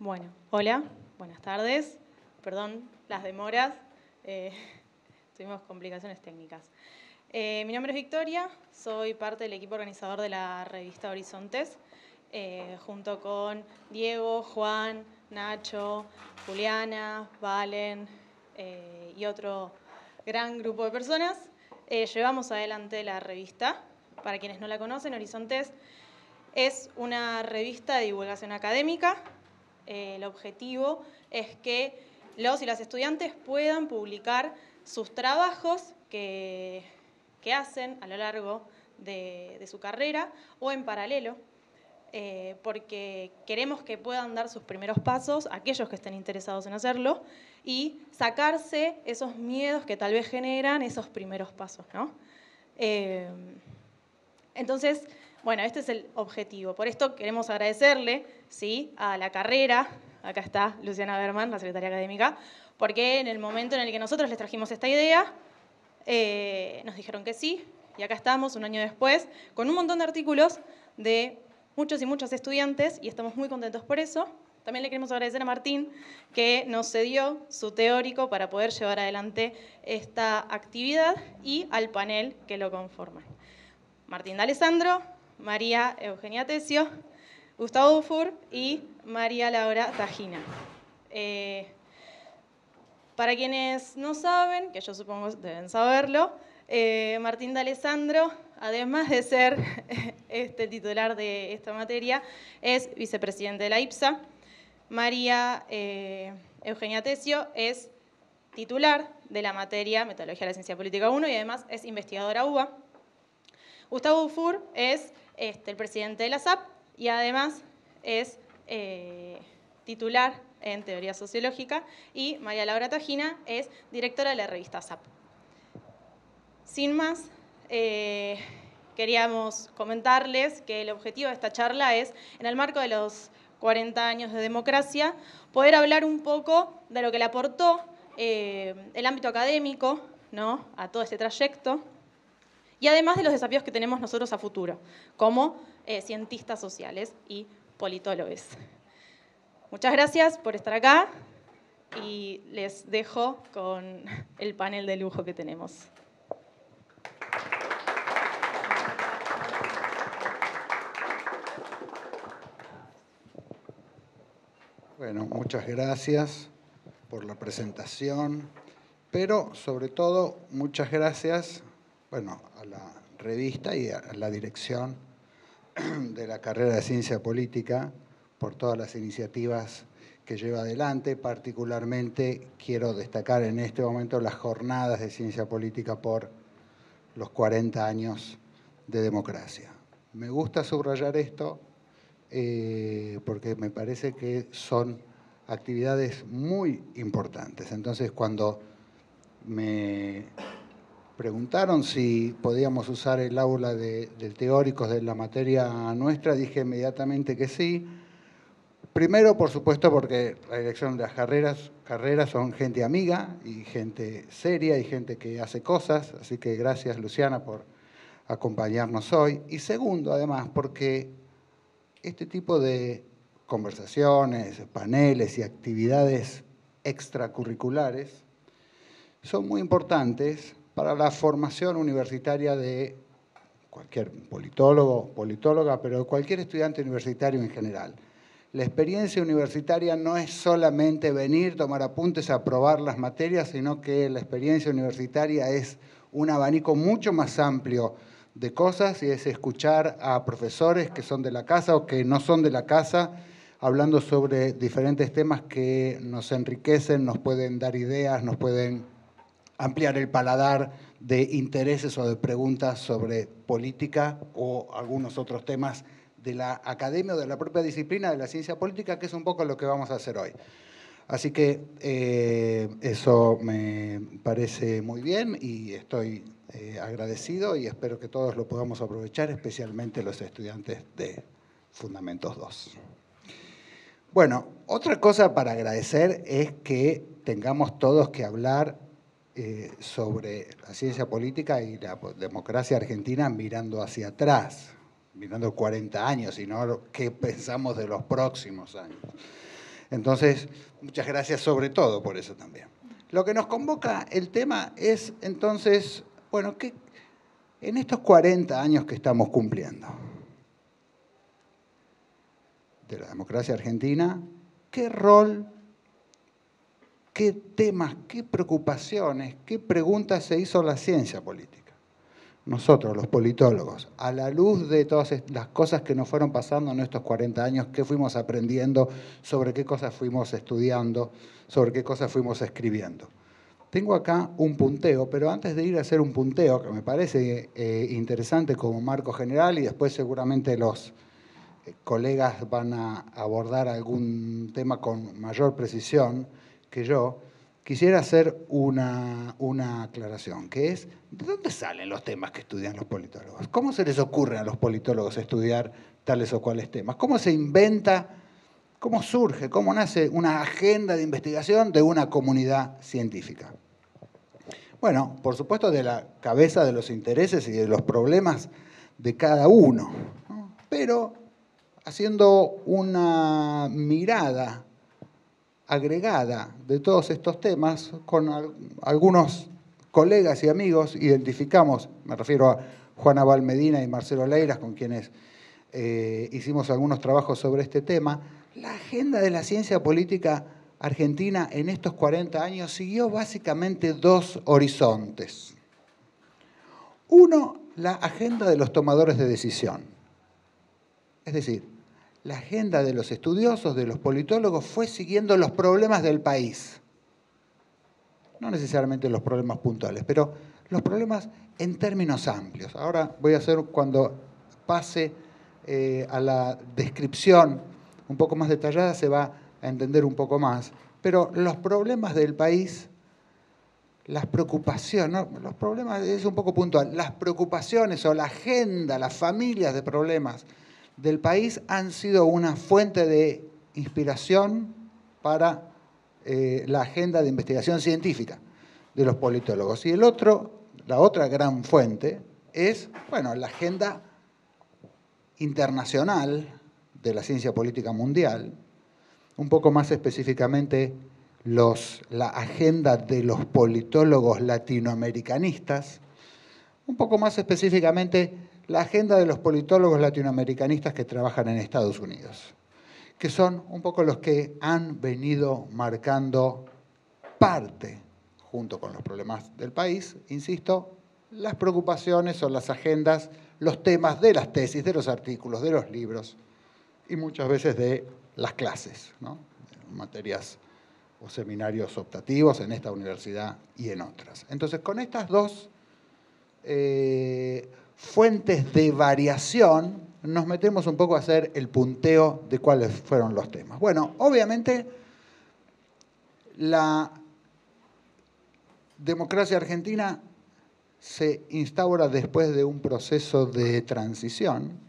Bueno, hola, buenas tardes. Perdón las demoras, tuvimos complicaciones técnicas. Mi nombre es Victoria, soy parte del equipo organizador de la revista Horizontes, junto con Diego, Juan, Nacho, Juliana, Valen y otro gran grupo de personas. Llevamos adelante la revista. Para quienes no la conocen, Horizontes es una revista de divulgación académica. El objetivo es que los y las estudiantes puedan publicar sus trabajos que hacen a lo largo de su carrera o en paralelo, porque queremos que puedan dar sus primeros pasos, aquellos que estén interesados en hacerlo, y sacarse esos miedos que tal vez generan esos primeros pasos, ¿no? Entonces, bueno, este es el objetivo. Por esto queremos agradecerle, ¿sí?, a la carrera, acá está Luciana Berman, la secretaria académica, porque en el momento en el que nosotros les trajimos esta idea, nos dijeron que sí, y acá estamos un año después, con un montón de artículos de muchos y muchas estudiantes, y estamos muy contentos por eso. También le queremos agradecer a Martín, que nos cedió su teórico para poder llevar adelante esta actividad, y al panel que lo conforman. Martín D'Alessandro, María Eugenia Tesio, Gustavo Dufour y María Laura Tajina. Para quienes no saben, que yo supongo deben saberlo, Martín D'Alessandro, además de ser titular de esta materia, es vicepresidente de la IPSA. María Eugenia Tesio es titular de la materia Metodología de la Ciencia Política 1 y además es investigadora UBA. Gustavo Dufour es el presidente de la SAP y además es titular en Teoría Sociológica, y María Laura Tajina es directora de la revista SAP. Sin más, queríamos comentarles que el objetivo de esta charla es, en el marco de los 40 años de democracia, poder hablar un poco de lo que le aportó el ámbito académico, ¿no?, a todo este trayecto, y además de los desafíos que tenemos nosotros a futuro, como cientistas sociales y politólogos. Muchas gracias por estar acá y les dejo con el panel de lujo que tenemos. Bueno, muchas gracias por la presentación, pero sobre todo muchas gracias, bueno, a la revista y a la dirección de la carrera de Ciencia Política por todas las iniciativas que lleva adelante. Particularmente quiero destacar en este momento las jornadas de Ciencia Política por los 40 años de democracia. Me gusta subrayar esto porque me parece que son actividades muy importantes. Entonces, cuando me preguntaron si podíamos usar el aula de teóricos de la materia nuestra, dije inmediatamente que sí. Primero, por supuesto, porque la dirección de las carreras son gente amiga y gente seria y gente que hace cosas, así que gracias, Luciana, por acompañarnos hoy. Y segundo, además, porque este tipo de conversaciones, paneles y actividades extracurriculares son muy importantes para la formación universitaria de cualquier politólogo, politóloga, pero cualquier estudiante universitario en general. La experiencia universitaria no es solamente venir, tomar apuntes, aprobar las materias, sino que la experiencia universitaria es un abanico mucho más amplio de cosas, y es escuchar a profesores que son de la casa o que no son de la casa, hablando sobre diferentes temas que nos enriquecen, nos pueden dar ideas, nos pueden ampliar el paladar de intereses o de preguntas sobre política o algunos otros temas de la academia o de la propia disciplina de la ciencia política, que es un poco lo que vamos a hacer hoy. Así que eso me parece muy bien y estoy agradecido y espero que todos lo podamos aprovechar, especialmente los estudiantes de Fundamentos 2. Bueno, otra cosa para agradecer es que tengamos todos que hablar sobre la ciencia política y la democracia argentina mirando hacia atrás, mirando 40 años y no qué pensamos de los próximos años. Entonces, muchas gracias sobre todo por eso también. Lo que nos convoca el tema es, entonces, bueno, que en estos 40 años que estamos cumpliendo de la democracia argentina, ¿qué rol, qué temas, qué preocupaciones, qué preguntas se hizo la ciencia política? Nosotros, los politólogos, a la luz de todas las cosas que nos fueron pasando en estos 40 años, qué fuimos aprendiendo, sobre qué cosas fuimos estudiando, sobre qué cosas fuimos escribiendo. Tengo acá un punteo, pero antes de ir a hacer un punteo, que me parece interesante como marco general, y después seguramente los colegas van a abordar algún tema con mayor precisión que yo, quisiera hacer una aclaración, que es, ¿de dónde salen los temas que estudian los politólogos? ¿Cómo se les ocurre a los politólogos estudiar tales o cuales temas? ¿Cómo se inventa, cómo surge, cómo nace una agenda de investigación de una comunidad científica? Bueno, por supuesto de la cabeza de los intereses y de los problemas de cada uno, ¿no? Pero haciendo una mirada agregada de todos estos temas, con algunos colegas y amigos identificamos, me refiero a Juana Valmedina y Marcelo Leiras, con quienes hicimos algunos trabajos sobre este tema, la agenda de la ciencia política argentina en estos 40 años siguió básicamente dos horizontes. Uno, la agenda de los tomadores de decisión. Es decir, la agenda de los estudiosos, de los politólogos, fue siguiendo los problemas del país. No necesariamente los problemas puntuales, pero los problemas en términos amplios. Ahora voy a hacer, cuando pase a la descripción un poco más detallada, se va a entender un poco más. Pero los problemas del país, las preocupaciones, ¿no? Los problemas es un poco puntual, las preocupaciones o la agenda, las familias de problemas del país han sido una fuente de inspiración para la agenda de investigación científica de los politólogos. Y la otra gran fuente es, bueno, la agenda internacional de la ciencia política mundial, un poco más específicamente la agenda de los politólogos latinoamericanistas, un poco más específicamente la agenda de los politólogos latinoamericanistas que trabajan en Estados Unidos, que son un poco los que han venido marcando parte, junto con los problemas del país, insisto, las preocupaciones o las agendas, los temas de las tesis, de los artículos, de los libros y muchas veces de las clases, ¿no? Materias o seminarios optativos en esta universidad y en otras. Entonces, con estas dos fuentes de variación, nos metemos un poco a hacer el punteo de cuáles fueron los temas. Bueno, obviamente, la democracia argentina se instaura después de un proceso de transición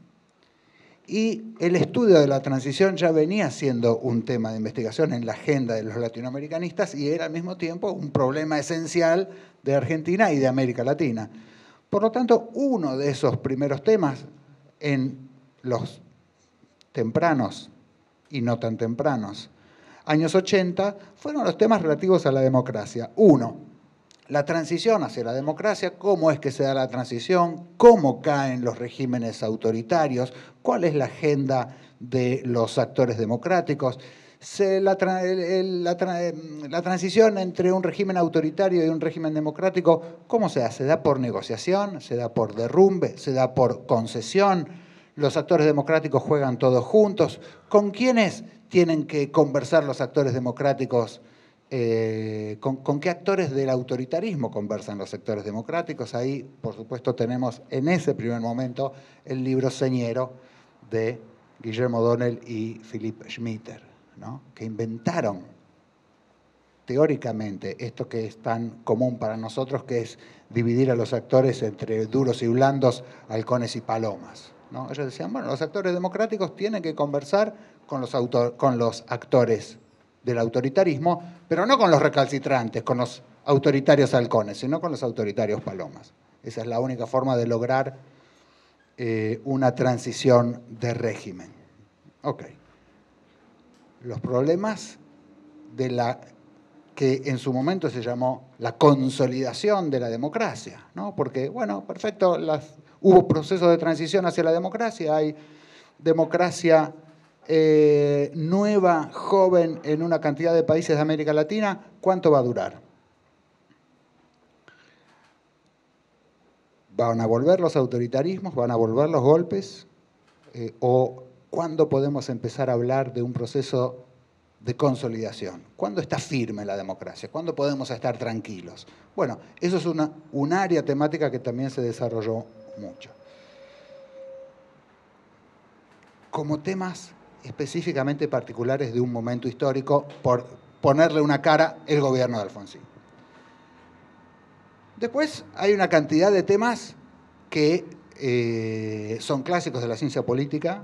y el estudio de la transición ya venía siendo un tema de investigación en la agenda de los latinoamericanistas y era al mismo tiempo un problema esencial de Argentina y de América Latina. Por lo tanto, uno de esos primeros temas en los tempranos y no tan tempranos años 80 fueron los temas relativos a la democracia. Uno, la transición hacia la democracia, cómo es que se da la transición, cómo caen los regímenes autoritarios, cuál es la agenda de los actores democráticos, la transición entre un régimen autoritario y un régimen democrático, ¿cómo se da? ¿Se da por negociación? ¿Se da por derrumbe? ¿Se da por concesión? ¿Los actores democráticos juegan todos juntos? ¿Con quiénes tienen que conversar los actores democráticos? ¿Con qué actores del autoritarismo conversan los sectores democráticos? Ahí, por supuesto, tenemos en ese primer momento el libro señero de Guillermo O'Donnell y Philipp Schmitter, ¿no? Que inventaron teóricamente esto que es tan común para nosotros, que es dividir a los actores entre duros y blandos, halcones y palomas, ¿no? Ellos decían, bueno, los actores democráticos tienen que conversar con los actores del autoritarismo, pero no con los recalcitrantes, con los autoritarios halcones, sino con los autoritarios palomas. Esa es la única forma de lograr una transición de régimen. Ok. los problemas de la que en su momento se llamó la consolidación de la democracia, ¿no? Porque, bueno, perfecto, hubo procesos de transición hacia la democracia, hay democracia nueva, joven, en una cantidad de países de América Latina. ¿Cuánto va a durar? ¿Van a volver los autoritarismos? ¿Van a volver los golpes? ¿O cuándo podemos empezar a hablar de un proceso de consolidación? ¿Cuándo está firme la democracia? ¿Cuándo podemos estar tranquilos? Bueno, eso es un área temática que también se desarrolló mucho. Como temas específicamente particulares de un momento histórico, por ponerle una cara, el gobierno de Alfonsín. Después hay una cantidad de temas que son clásicos de la ciencia política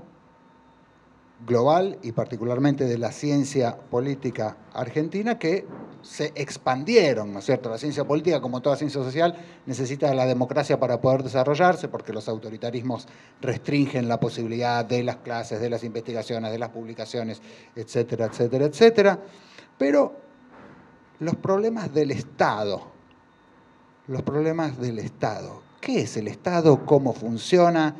global y particularmente de la ciencia política argentina que se expandieron, ¿no es cierto? La ciencia política, como toda ciencia social, necesita de la democracia para poder desarrollarse porque los autoritarismos restringen la posibilidad de las clases, de las investigaciones, de las publicaciones, etcétera, etcétera, etcétera. Pero los problemas del Estado, ¿qué es el Estado? ¿Cómo funciona?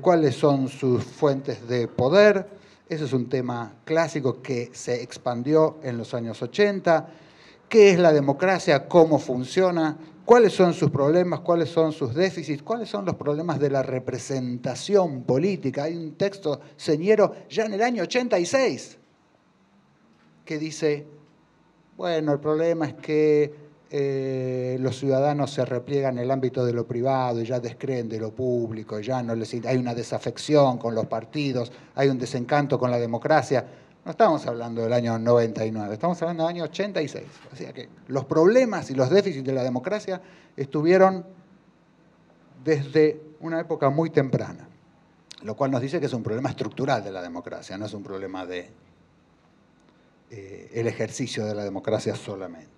¿Cuáles son sus fuentes de poder? Ese es un tema clásico que se expandió en los años 80. ¿Qué es la democracia? ¿Cómo funciona? ¿Cuáles son sus problemas? ¿Cuáles son sus déficits? ¿Cuáles son los problemas de la representación política? Hay un texto señero ya en el año 86 que dice, bueno, el problema es que los ciudadanos se repliegan en el ámbito de lo privado y ya descreen de lo público, ya no hay una desafección con los partidos, hay un desencanto con la democracia. No estamos hablando del año 99, estamos hablando del año 86. O sea que los problemas y los déficits de la democracia estuvieron desde una época muy temprana, lo cual nos dice que es un problema estructural de la democracia, no es un problema de el ejercicio de la democracia solamente.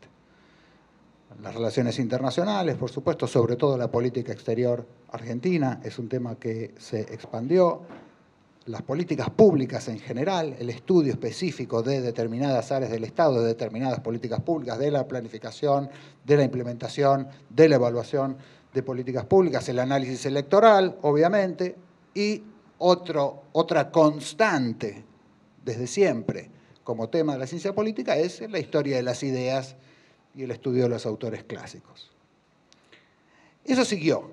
Las relaciones internacionales, por supuesto, sobre todo la política exterior argentina, es un tema que se expandió. Las políticas públicas en general, el estudio específico de determinadas áreas del Estado, de determinadas políticas públicas, de la planificación, de la implementación, de la evaluación de políticas públicas, el análisis electoral, obviamente, y otra constante desde siempre como tema de la ciencia política es la historia de las ideas y el estudio de los autores clásicos. Eso siguió.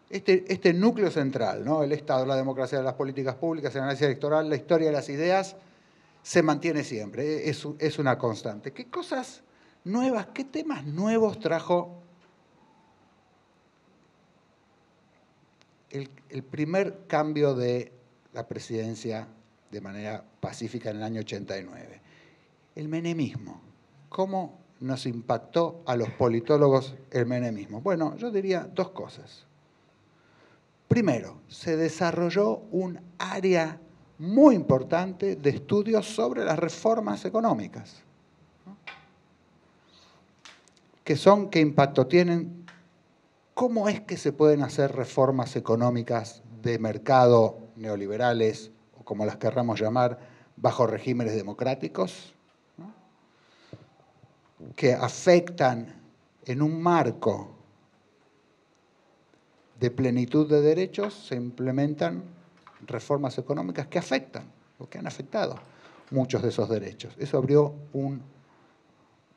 Este núcleo central, ¿no? El Estado, la democracia, las políticas públicas, el análisis electoral, la historia de las ideas, se mantiene siempre, es una constante. ¿Qué cosas nuevas, qué temas nuevos trajo el primer cambio de la presidencia de manera pacífica en el año 89? El menemismo. ¿Cómo nos impactó a los politólogos el menemismo? Bueno, yo diría dos cosas. Primero, se desarrolló un área muy importante de estudios sobre las reformas económicas. ¿No? ¿Qué impacto tienen? ¿Cómo es que se pueden hacer reformas económicas de mercado neoliberales, o como las querramos llamar, bajo regímenes democráticos? Que afectan en un marco de plenitud de derechos, se implementan reformas económicas que afectan o que han afectado muchos de esos derechos. Eso abrió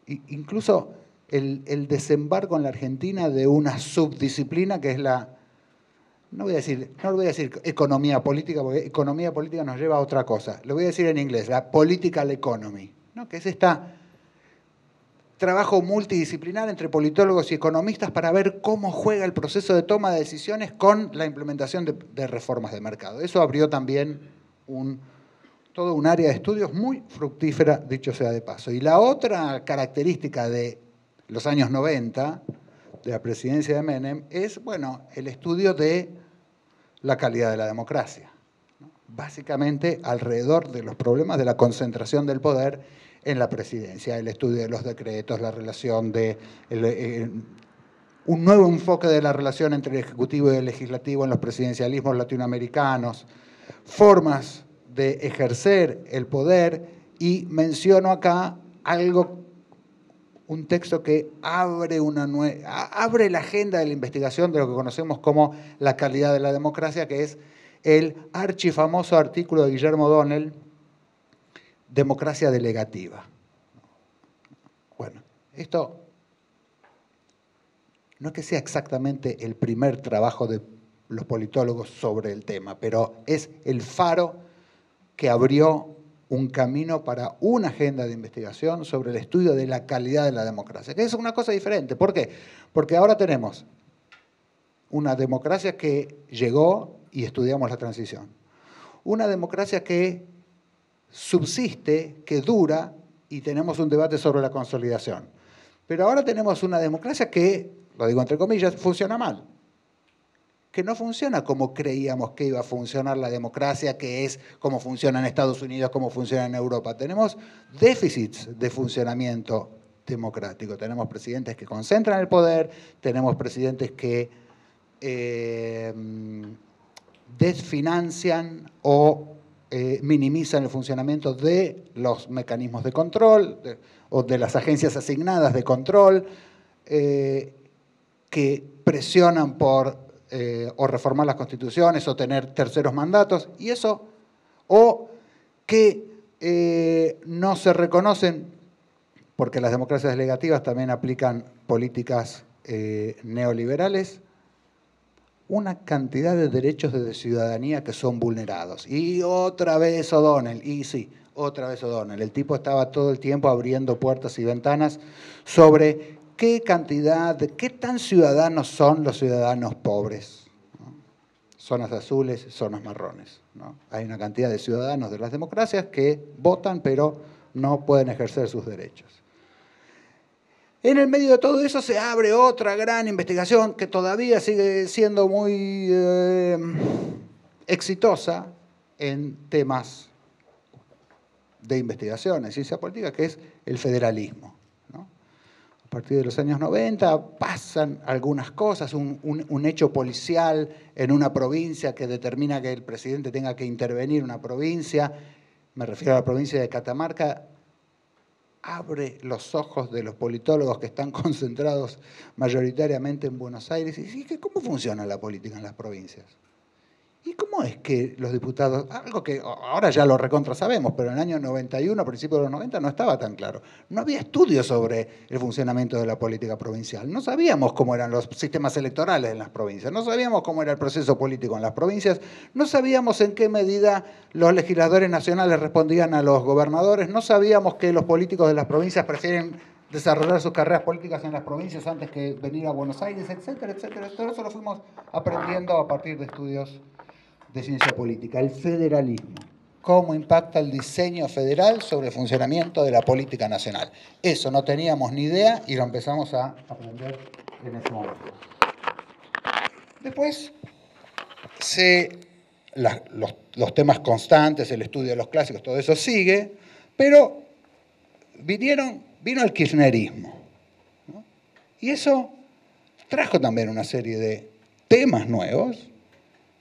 incluso el desembarco en la Argentina de una subdisciplina que es no voy a decir economía política, porque economía política nos lleva a otra cosa. Lo voy a decir en inglés, la political economy, ¿no? Que es esta trabajo multidisciplinar entre politólogos y economistas para ver cómo juega el proceso de toma de decisiones con la implementación de reformas de mercado. Eso abrió también todo un área de estudios muy fructífera, dicho sea de paso. Y la otra característica de los años 90, de la presidencia de Menem, es, bueno, el estudio de la calidad de la democracia, ¿no? Básicamente alrededor de los problemas de la concentración del poder en la presidencia, el estudio de los decretos, la relación un nuevo enfoque de la relación entre el Ejecutivo y el Legislativo en los presidencialismos latinoamericanos, formas de ejercer el poder, y menciono acá un texto que abre la agenda de la investigación de lo que conocemos como la calidad de la democracia, que es el archifamoso artículo de Guillermo O'Donnell, Democracia delegativa. Bueno, esto no es que sea exactamente el primer trabajo de los politólogos sobre el tema, pero es el faro que abrió un camino para una agenda de investigación sobre el estudio de la calidad de la democracia, que es una cosa diferente. ¿Por qué? Porque ahora tenemos una democracia que llegó y estudiamos la transición. Una democracia que subsiste, que dura, y tenemos un debate sobre la consolidación. Pero ahora tenemos una democracia que, lo digo entre comillas, funciona mal. Que no funciona como creíamos que iba a funcionar la democracia, que es como funciona en Estados Unidos, como funciona en Europa. Tenemos déficits de funcionamiento democrático. Tenemos presidentes que concentran el poder, tenemos presidentes que desfinancian o minimizan el funcionamiento de los mecanismos de control o de las agencias asignadas de control, que presionan por o reformar las constituciones o tener terceros mandatos, y eso, o que no se reconocen, porque las democracias delegativas también aplican políticas neoliberales, una cantidad de derechos de ciudadanía que son vulnerados. Y otra vez O'Donnell, y sí, otra vez O'Donnell. El tipo estaba todo el tiempo abriendo puertas y ventanas sobre qué tan ciudadanos son los ciudadanos pobres, ¿no? Zonas azules, zonas marrones, ¿no? Hay una cantidad de ciudadanos de las democracias que votan pero no pueden ejercer sus derechos. En el medio de todo eso se abre otra gran investigación que todavía sigue siendo muy exitosa en temas de investigación en ciencia política, que es el federalismo, ¿no? A partir de los años 90 pasan algunas cosas, un hecho policial en una provincia que determina que el presidente tenga que intervenir en una provincia, me refiero a la provincia de Catamarca, abre los ojos de los politólogos que están concentrados mayoritariamente en Buenos Aires y dice, ¿cómo funciona la política en las provincias? ¿Y cómo es que los diputados, algo que ahora ya lo recontra sabemos, pero en el año 91, a principios de los 90, no estaba tan claro? No había estudios sobre el funcionamiento de la política provincial. No sabíamos cómo eran los sistemas electorales en las provincias, no sabíamos cómo era el proceso político en las provincias, no sabíamos en qué medida los legisladores nacionales respondían a los gobernadores, no sabíamos que los políticos de las provincias prefieren desarrollar sus carreras políticas en las provincias antes que venir a Buenos Aires, etcétera, etcétera. Todo eso lo fuimos aprendiendo a partir de estudios de ciencia política. El federalismo. ¿Cómo impacta el diseño federal sobre el funcionamiento de la política nacional? Eso no teníamos ni idea y lo empezamos a aprender en ese momento. Después, los temas constantes, el estudio de los clásicos, todo eso sigue, pero vino el kirchnerismo, ¿no? Y eso trajo también una serie de temas nuevos,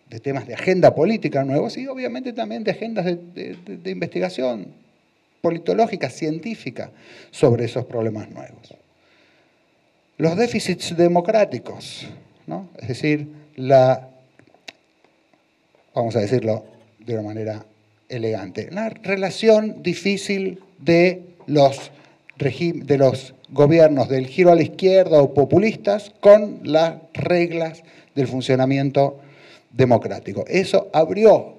de temas de agenda política nuevos y obviamente también de agendas de investigación politológica, científica sobre esos problemas nuevos. Los déficits democráticos, ¿no? Es decir, vamos a decirlo de una manera elegante, la relación difícil de los gobiernos del giro a la izquierda o populistas con las reglas del funcionamiento democrático. Eso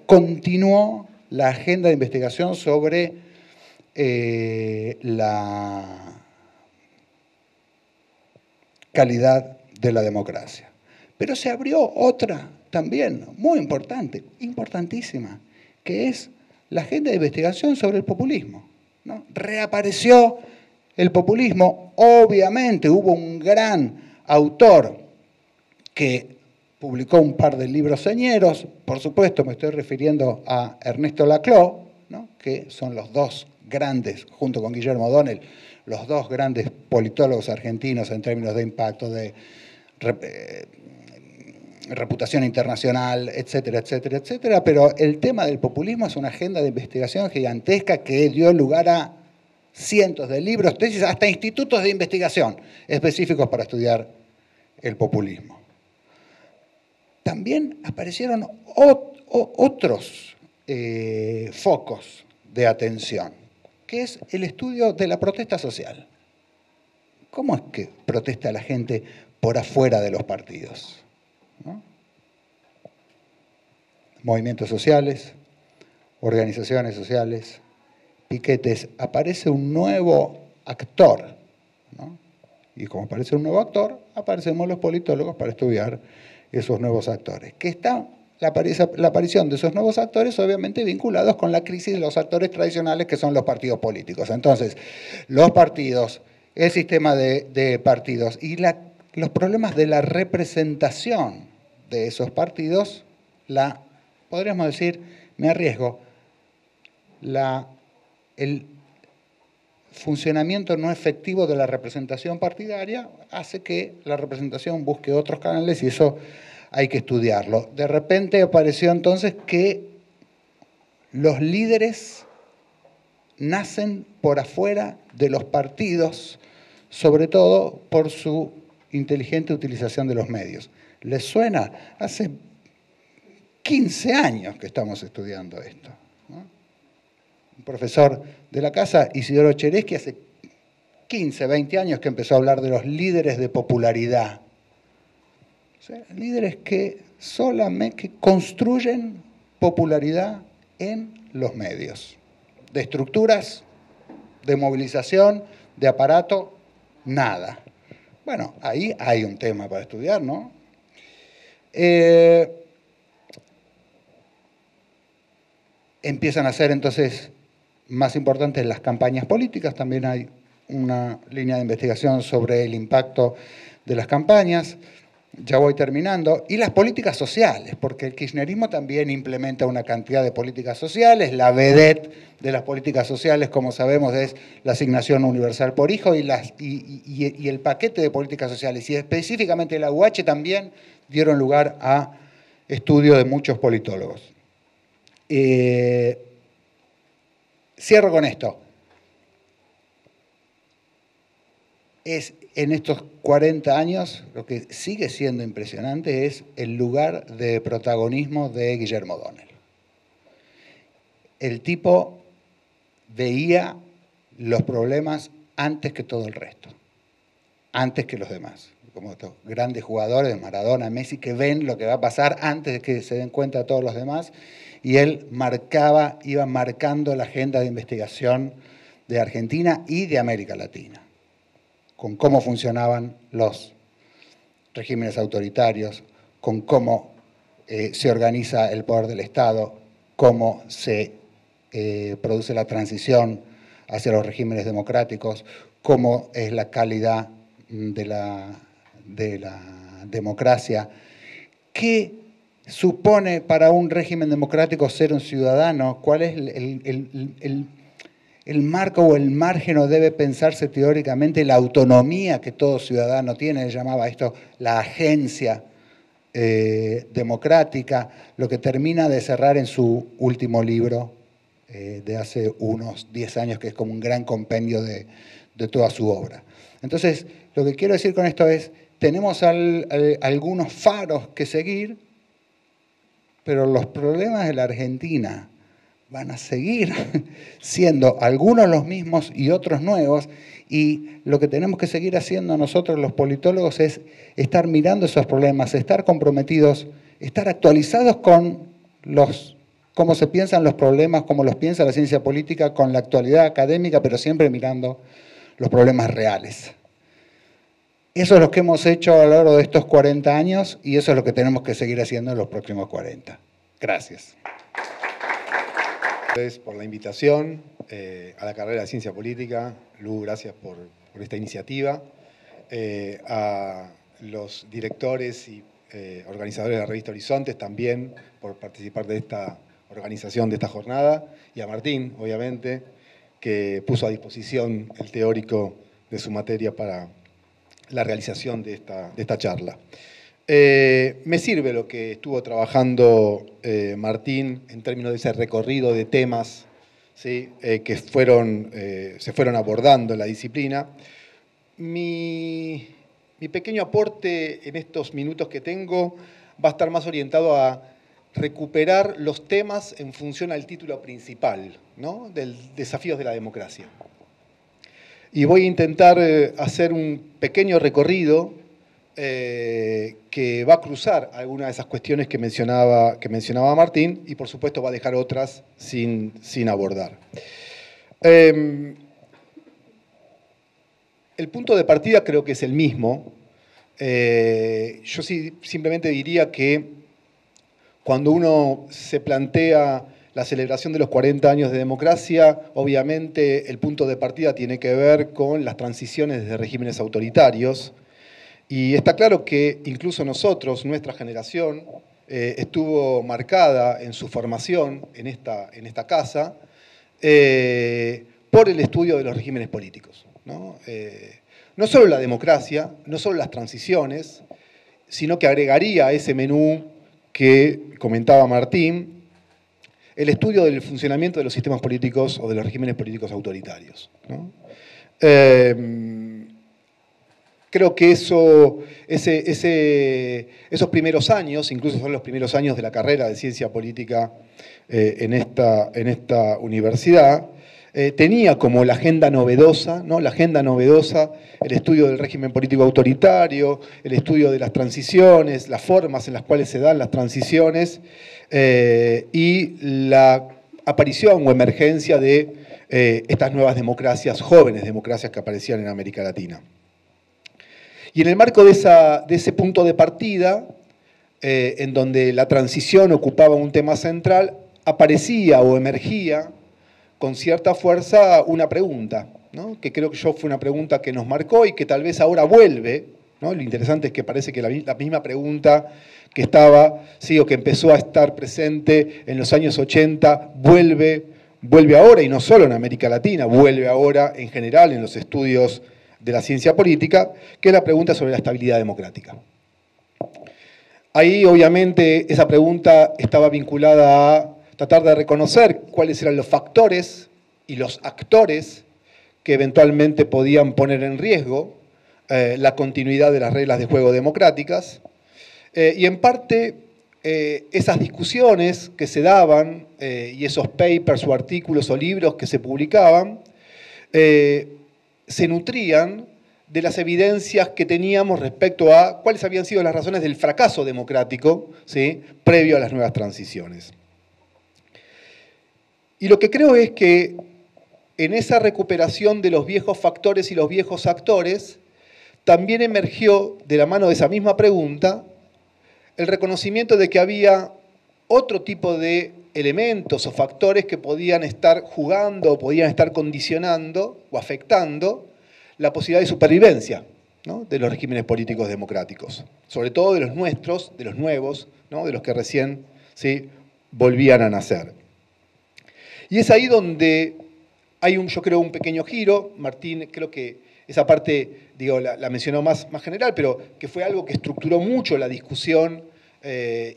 continuó la agenda de investigación sobre la calidad de la democracia. Pero se abrió otra también muy importante, importantísima, que es la agenda de investigación sobre el populismo, ¿no? Reapareció el populismo. Obviamente hubo un gran autor que publicó un par de libros señeros, por supuesto me estoy refiriendo a Ernesto Laclau, ¿no? Que son los dos grandes, junto con Guillermo O'Donnell, los dos grandes politólogos argentinos en términos de impacto, de reputación internacional, etcétera, etcétera, etcétera, pero el tema del populismo es una agenda de investigación gigantesca que dio lugar a cientos de libros, tesis, hasta institutos de investigación específicos para estudiar el populismo. También aparecieron otros focos de atención, que es el estudio de la protesta social. ¿Cómo es que protesta la gente por afuera de los partidos? ¿No? Movimientos sociales, organizaciones sociales, piquetes. Aparece un nuevo actor, ¿no? Y como aparece un nuevo actor, aparecemos los politólogos para estudiar esos nuevos actores. Que está la aparición de esos nuevos actores obviamente vinculados con la crisis de los actores tradicionales que son los partidos políticos. Entonces, los partidos, el sistema de partidos y los problemas de la representación de esos partidos, podríamos decir, me arriesgo, el funcionamiento no efectivo de la representación partidaria hace que la representación busque otros canales y eso hay que estudiarlo. De repente apareció entonces que los líderes nacen por afuera de los partidos, sobre todo por su inteligente utilización de los medios. ¿Les suena? Hace 15 años que estamos estudiando esto, ¿no? Un profesor de la casa, Isidoro Cheresky, hace 15, 20 años que empezó a hablar de los líderes de popularidad. O sea, líderes que solamente construyen popularidad en los medios. De estructuras, de movilización, de aparato, nada. Bueno, ahí hay un tema para estudiar, ¿no? Empiezan a ser entonces más importantes las campañas políticas, también hay una línea de investigación sobre el impacto de las campañas, ya voy terminando, y las políticas sociales, porque el kirchnerismo también implementa una cantidad de políticas sociales, la vedette de las políticas sociales, como sabemos, es la asignación universal por hijo y el paquete de políticas sociales, y específicamente la UH también dieron lugar a estudio de muchos politólogos. Cierro con esto. En estos 40 años, lo que sigue siendo impresionante es el lugar de protagonismo de Guillermo O'Donnell. El tipo veía los problemas antes que todo el resto, antes que los demás. Como estos grandes jugadores de Maradona, Messi, que ven lo que va a pasar antes de que se den cuenta todos los demás, y él iba marcando la agenda de investigación de Argentina y de América Latina, con cómo funcionaban los regímenes autoritarios, con cómo se organiza el poder del Estado, cómo se produce la transición hacia los regímenes democráticos, cómo es la calidad de la democracia. ¿Qué supone para un régimen democrático ser un ciudadano? ¿Cuál es el marco o el margen, o debe pensarse teóricamente la autonomía que todo ciudadano tiene? Él llamaba esto la agencia democrática, lo que termina de cerrar en su último libro de hace unos 10 años, que es como un gran compendio de toda su obra. Entonces, lo que quiero decir con esto es, tenemos algunos faros que seguir, pero los problemas de la Argentina van a seguir siendo algunos los mismos y otros nuevos, y lo que tenemos que seguir haciendo nosotros los politólogos es estar mirando esos problemas, estar comprometidos, estar actualizados con cómo se piensan los problemas, cómo los piensa la ciencia política, con la actualidad académica, pero siempre mirando los problemas reales. Eso es lo que hemos hecho a lo largo de estos 40 años y eso es lo que tenemos que seguir haciendo en los próximos 40. Gracias. Gracias por la invitación a la carrera de Ciencia Política. Lu, gracias por esta iniciativa. A los directores y organizadores de la revista Horizontes también por participar de esta organización de esta jornada. Y a Martín, obviamente, que puso a disposición el teórico de su materia para la realización de esta charla. Me sirve lo que estuvo trabajando Martín en términos de ese recorrido de temas, ¿sí? Que se fueron abordando en la disciplina. Mi pequeño aporte en estos minutos que tengo va a estar más orientado a recuperar los temas en función al título principal, ¿no? Del desafíos de la democracia. Y voy a intentar hacer un pequeño recorrido que va a cruzar algunas de esas cuestiones que mencionaba Martín y por supuesto va a dejar otras sin abordar. El punto de partida creo que es el mismo. Yo simplemente diría que cuando uno se plantea la celebración de los 40 años de democracia, obviamente el punto de partida tiene que ver con las transiciones desde regímenes autoritarios. Y está claro que incluso nosotros, nuestra generación, estuvo marcada en su formación en esta casa por el estudio de los regímenes políticos, ¿no? No solo la democracia, no solo las transiciones, sino que agregaría a ese menú que comentaba Martín, el estudio del funcionamiento de los sistemas políticos o de los regímenes políticos autoritarios, ¿no? Creo que esos primeros años, incluso son los primeros años de la carrera de ciencia política en esta universidad, tenía como la agenda novedosa, ¿no? La agenda novedosa, el estudio del régimen político autoritario, el estudio de las transiciones, las formas en las cuales se dan las transiciones y la aparición o emergencia de estas nuevas democracias, jóvenes democracias que aparecían en América Latina. Y en el marco de ese punto de partida, en donde la transición ocupaba un tema central, aparecía o emergía con cierta fuerza una pregunta, ¿no? Que creo que fue una pregunta que nos marcó y que tal vez ahora vuelve, ¿no? Lo interesante es que parece que la misma pregunta que estaba, sí, o que empezó a estar presente en los años 80, vuelve ahora, y no solo en América Latina, vuelve ahora en general en los estudios de la ciencia política, que es la pregunta sobre la estabilidad democrática. Ahí, obviamente, esa pregunta estaba vinculada a tratar de reconocer cuáles eran los factores y los actores que eventualmente podían poner en riesgo la continuidad de las reglas de juego democráticas. Y en parte, esas discusiones que se daban y esos papers o artículos o libros que se publicaban, se nutrían de las evidencias que teníamos respecto a cuáles habían sido las razones del fracaso democrático, ¿sí?, previo a las nuevas transiciones. Y lo que creo es que en esa recuperación de los viejos factores y los viejos actores, también emergió de la mano de esa misma pregunta el reconocimiento de que había otro tipo de elementos o factores que podían estar jugando o podían estar condicionando o afectando la posibilidad de supervivencia, ¿no?, de los regímenes políticos democráticos, sobre todo de los nuestros, de los nuevos, ¿no?, de los que recién, ¿sí?, volvían a nacer. Y es ahí donde hay yo creo, un pequeño giro. Martín, creo que esa parte, digo, la mencionó más general, pero que fue algo que estructuró mucho la discusión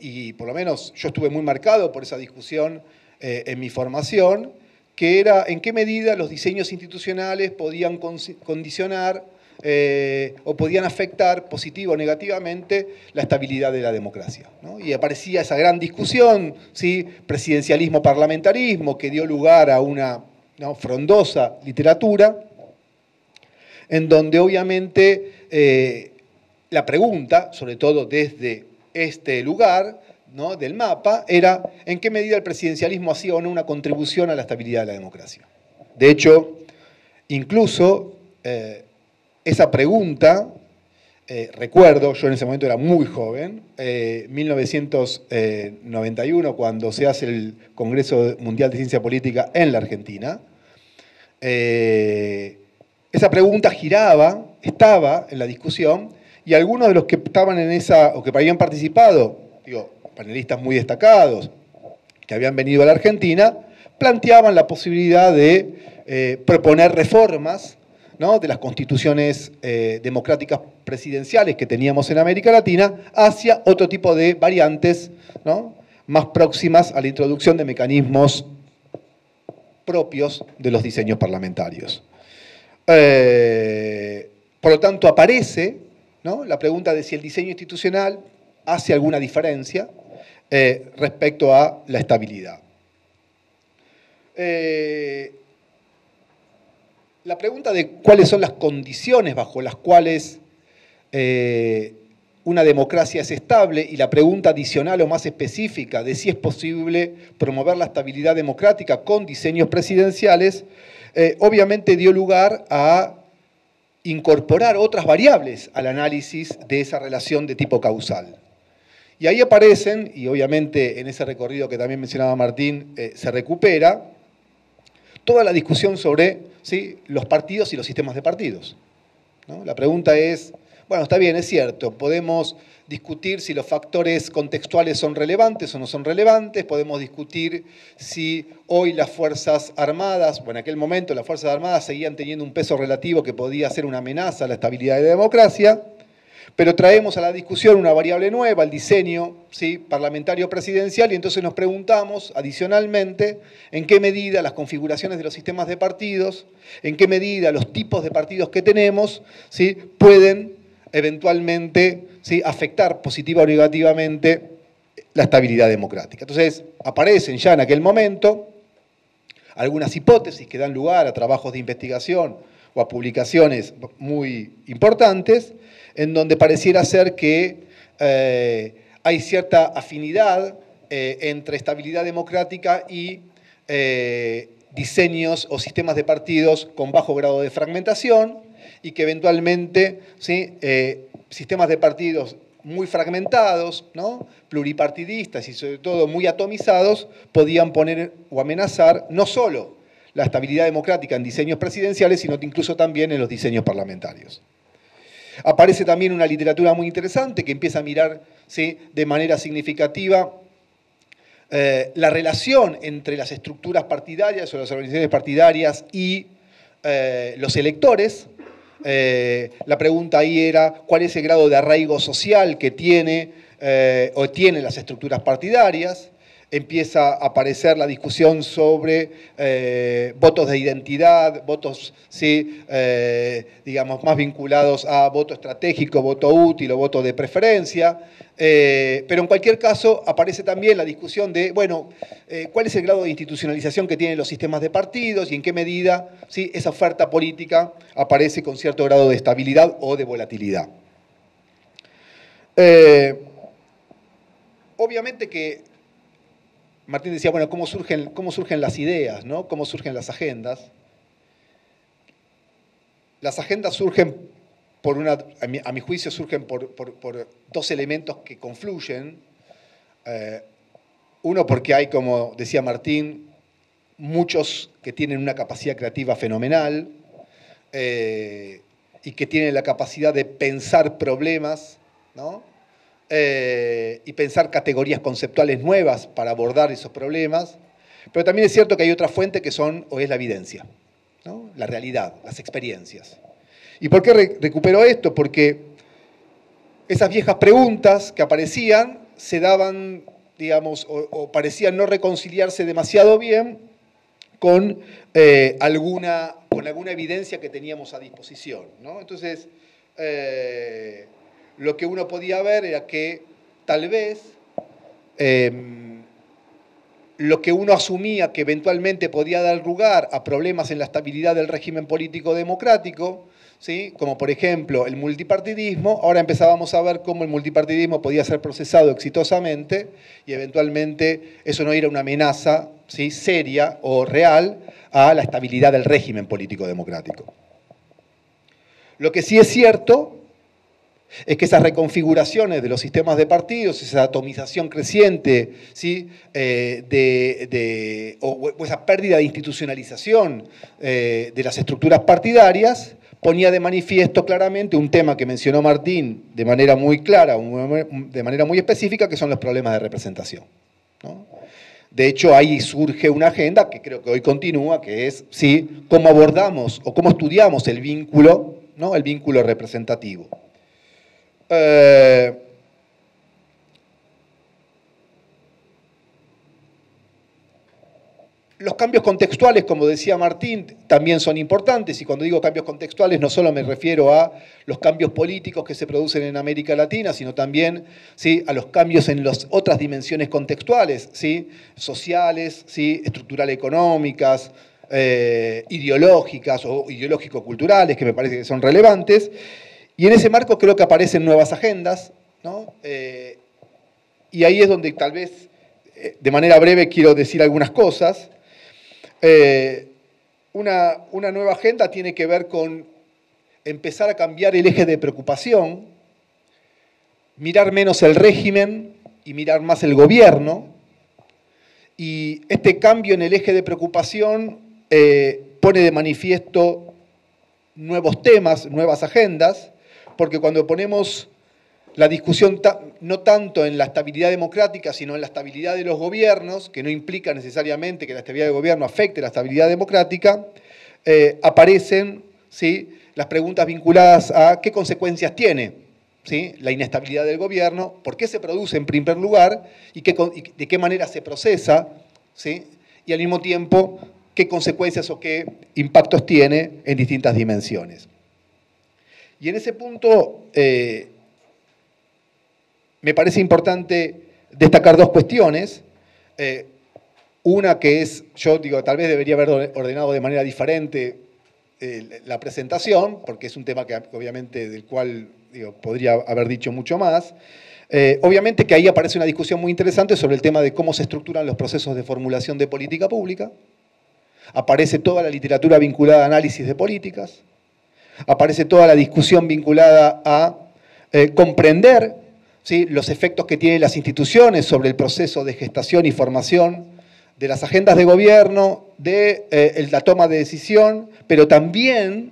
y por lo menos yo estuve muy marcado por esa discusión en mi formación, que era en qué medida los diseños institucionales podían condicionar o podían afectar positiva o negativamente la estabilidad de la democracia, ¿no? Y aparecía esa gran discusión, ¿sí?, presidencialismo-parlamentarismo, que dio lugar a una, ¿no?, frondosa literatura, en donde obviamente la pregunta, sobre todo desde este lugar, ¿no?, del mapa, era en qué medida el presidencialismo hacía o no una contribución a la estabilidad de la democracia. De hecho, incluso esa pregunta, recuerdo, yo en ese momento era muy joven, 1991, cuando se hace el Congreso Mundial de Ciencia Política en la Argentina, esa pregunta giraba, estaba en la discusión, y algunos de los que estaban en esa, o que habían participado, digo, panelistas muy destacados, que habían venido a la Argentina, planteaban la posibilidad de proponer reformas, ¿no?, de las constituciones democráticas presidenciales que teníamos en América Latina hacia otro tipo de variantes, ¿no?, más próximas a la introducción de mecanismos propios de los diseños parlamentarios. Por lo tanto, aparece, ¿no?, la pregunta de si el diseño institucional hace alguna diferencia respecto a la estabilidad. La pregunta de cuáles son las condiciones bajo las cuales una democracia es estable y la pregunta adicional o más específica de si es posible promover la estabilidad democrática con diseños presidenciales, obviamente dio lugar a incorporar otras variables al análisis de esa relación de tipo causal. Y ahí aparecen, y obviamente en ese recorrido que también mencionaba Martín, se recupera toda la discusión sobre, ¿sí?, los partidos y los sistemas de partidos, ¿no? La pregunta es, bueno, está bien, es cierto, podemos discutir si los factores contextuales son relevantes o no son relevantes, podemos discutir si hoy las Fuerzas Armadas, o en aquel momento las Fuerzas Armadas seguían teniendo un peso relativo que podía ser una amenaza a la estabilidad de la democracia, pero traemos a la discusión una variable nueva, el diseño, ¿sí?, parlamentario presidencial, y entonces nos preguntamos, adicionalmente, en qué medida las configuraciones de los sistemas de partidos, en qué medida los tipos de partidos que tenemos, ¿sí?, pueden eventualmente, ¿sí?, afectar positiva o negativamente la estabilidad democrática. Entonces, aparecen ya en aquel momento algunas hipótesis que dan lugar a trabajos de investigación o a publicaciones muy importantes, en donde pareciera ser que hay cierta afinidad entre estabilidad democrática y diseños o sistemas de partidos con bajo grado de fragmentación, y que eventualmente, ¿sí?, sistemas de partidos muy fragmentados, ¿no?, pluripartidistas y sobre todo muy atomizados, podían poner o amenazar no solo la estabilidad democrática en diseños presidenciales, sino incluso también en los diseños parlamentarios. Aparece también una literatura muy interesante que empieza a mirar, ¿sí?, de manera significativa la relación entre las estructuras partidarias o las organizaciones partidarias y los electores. La pregunta ahí era cuál es el grado de arraigo social que tienen las estructuras partidarias. Empieza a aparecer la discusión sobre votos de identidad, votos, ¿sí?, digamos, más vinculados a voto estratégico, voto útil o voto de preferencia. Pero en cualquier caso aparece también la discusión de, bueno, cuál es el grado de institucionalización que tienen los sistemas de partidos y en qué medida, ¿sí?, esa oferta política aparece con cierto grado de estabilidad o de volatilidad. Obviamente que Martín decía, bueno, ¿cómo surgen las ideas, ¿no?, cómo surgen las agendas? Las agendas surgen a mi juicio, surgen por dos elementos que confluyen. Uno, porque hay, como decía Martín, muchos que tienen una capacidad creativa fenomenal y que tienen la capacidad de pensar problemas, ¿no?, y pensar categorías conceptuales nuevas para abordar esos problemas. Pero también es cierto que hay otra fuente que es la evidencia, ¿no?, la realidad, las experiencias. ¿Y por qué recupero esto? Porque esas viejas preguntas que aparecían se daban, digamos, o parecían no reconciliarse demasiado bien con alguna evidencia que teníamos a disposición, ¿no? Entonces, lo que uno podía ver era que tal vez lo que uno asumía que eventualmente podía dar lugar a problemas en la estabilidad del régimen político democrático, ¿sí?, como por ejemplo el multipartidismo, ahora empezábamos a ver cómo el multipartidismo podía ser procesado exitosamente y eventualmente eso no era una amenaza, ¿sí?, seria o real a la estabilidad del régimen político democrático. Lo que sí es cierto es que esas reconfiguraciones de los sistemas de partidos, esa atomización creciente, ¿sí?, o esa pérdida de institucionalización de las estructuras partidarias, ponía de manifiesto claramente un tema que mencionó Martín de manera muy clara, de manera muy específica, que son los problemas de representación, ¿no? De hecho, ahí surge una agenda que creo que hoy continúa, que es ¿sí? Cómo abordamos o cómo estudiamos el vínculo, ¿no? El vínculo representativo. Los cambios contextuales, como decía Martín, también son importantes, y cuando digo cambios contextuales no solo me refiero a los cambios políticos que se producen en América Latina, sino también ¿sí? A los cambios en las otras dimensiones contextuales, ¿sí? Sociales, ¿sí? Estructurales económicas, ideológicas o ideológico-culturales, que me parece que son relevantes, y en ese marco creo que aparecen nuevas agendas, ¿no? Y ahí es donde tal vez, de manera breve, quiero decir algunas cosas. Una nueva agenda tiene que ver con empezar a cambiar el eje de preocupación, mirar menos el régimen y mirar más el gobierno. Y este cambio en el eje de preocupación pone de manifiesto nuevos temas, nuevas agendas, porque cuando ponemos la discusión no tanto en la estabilidad democrática, sino en la estabilidad de los gobiernos, que no implica necesariamente que la estabilidad del gobierno afecte la estabilidad democrática, aparecen ¿sí? Las preguntas vinculadas a qué consecuencias tiene ¿sí? La inestabilidad del gobierno, por qué se produce en primer lugar y de qué manera se procesa, ¿sí? Y al mismo tiempo qué consecuencias o qué impactos tiene en distintas dimensiones. Y en ese punto me parece importante destacar dos cuestiones. Una que es, yo digo, tal vez debería haber ordenado de manera diferente la presentación, porque es un tema que obviamente del cual digo, podría haber dicho mucho más. Obviamente que ahí aparece una discusión muy interesante sobre el tema de cómo se estructuran los procesos de formulación de política pública. Aparece toda la literatura vinculada a análisis de políticas. Aparece toda la discusión vinculada a comprender ¿sí? Los efectos que tienen las instituciones sobre el proceso de gestación y formación de las agendas de gobierno, de la toma de decisión, pero también,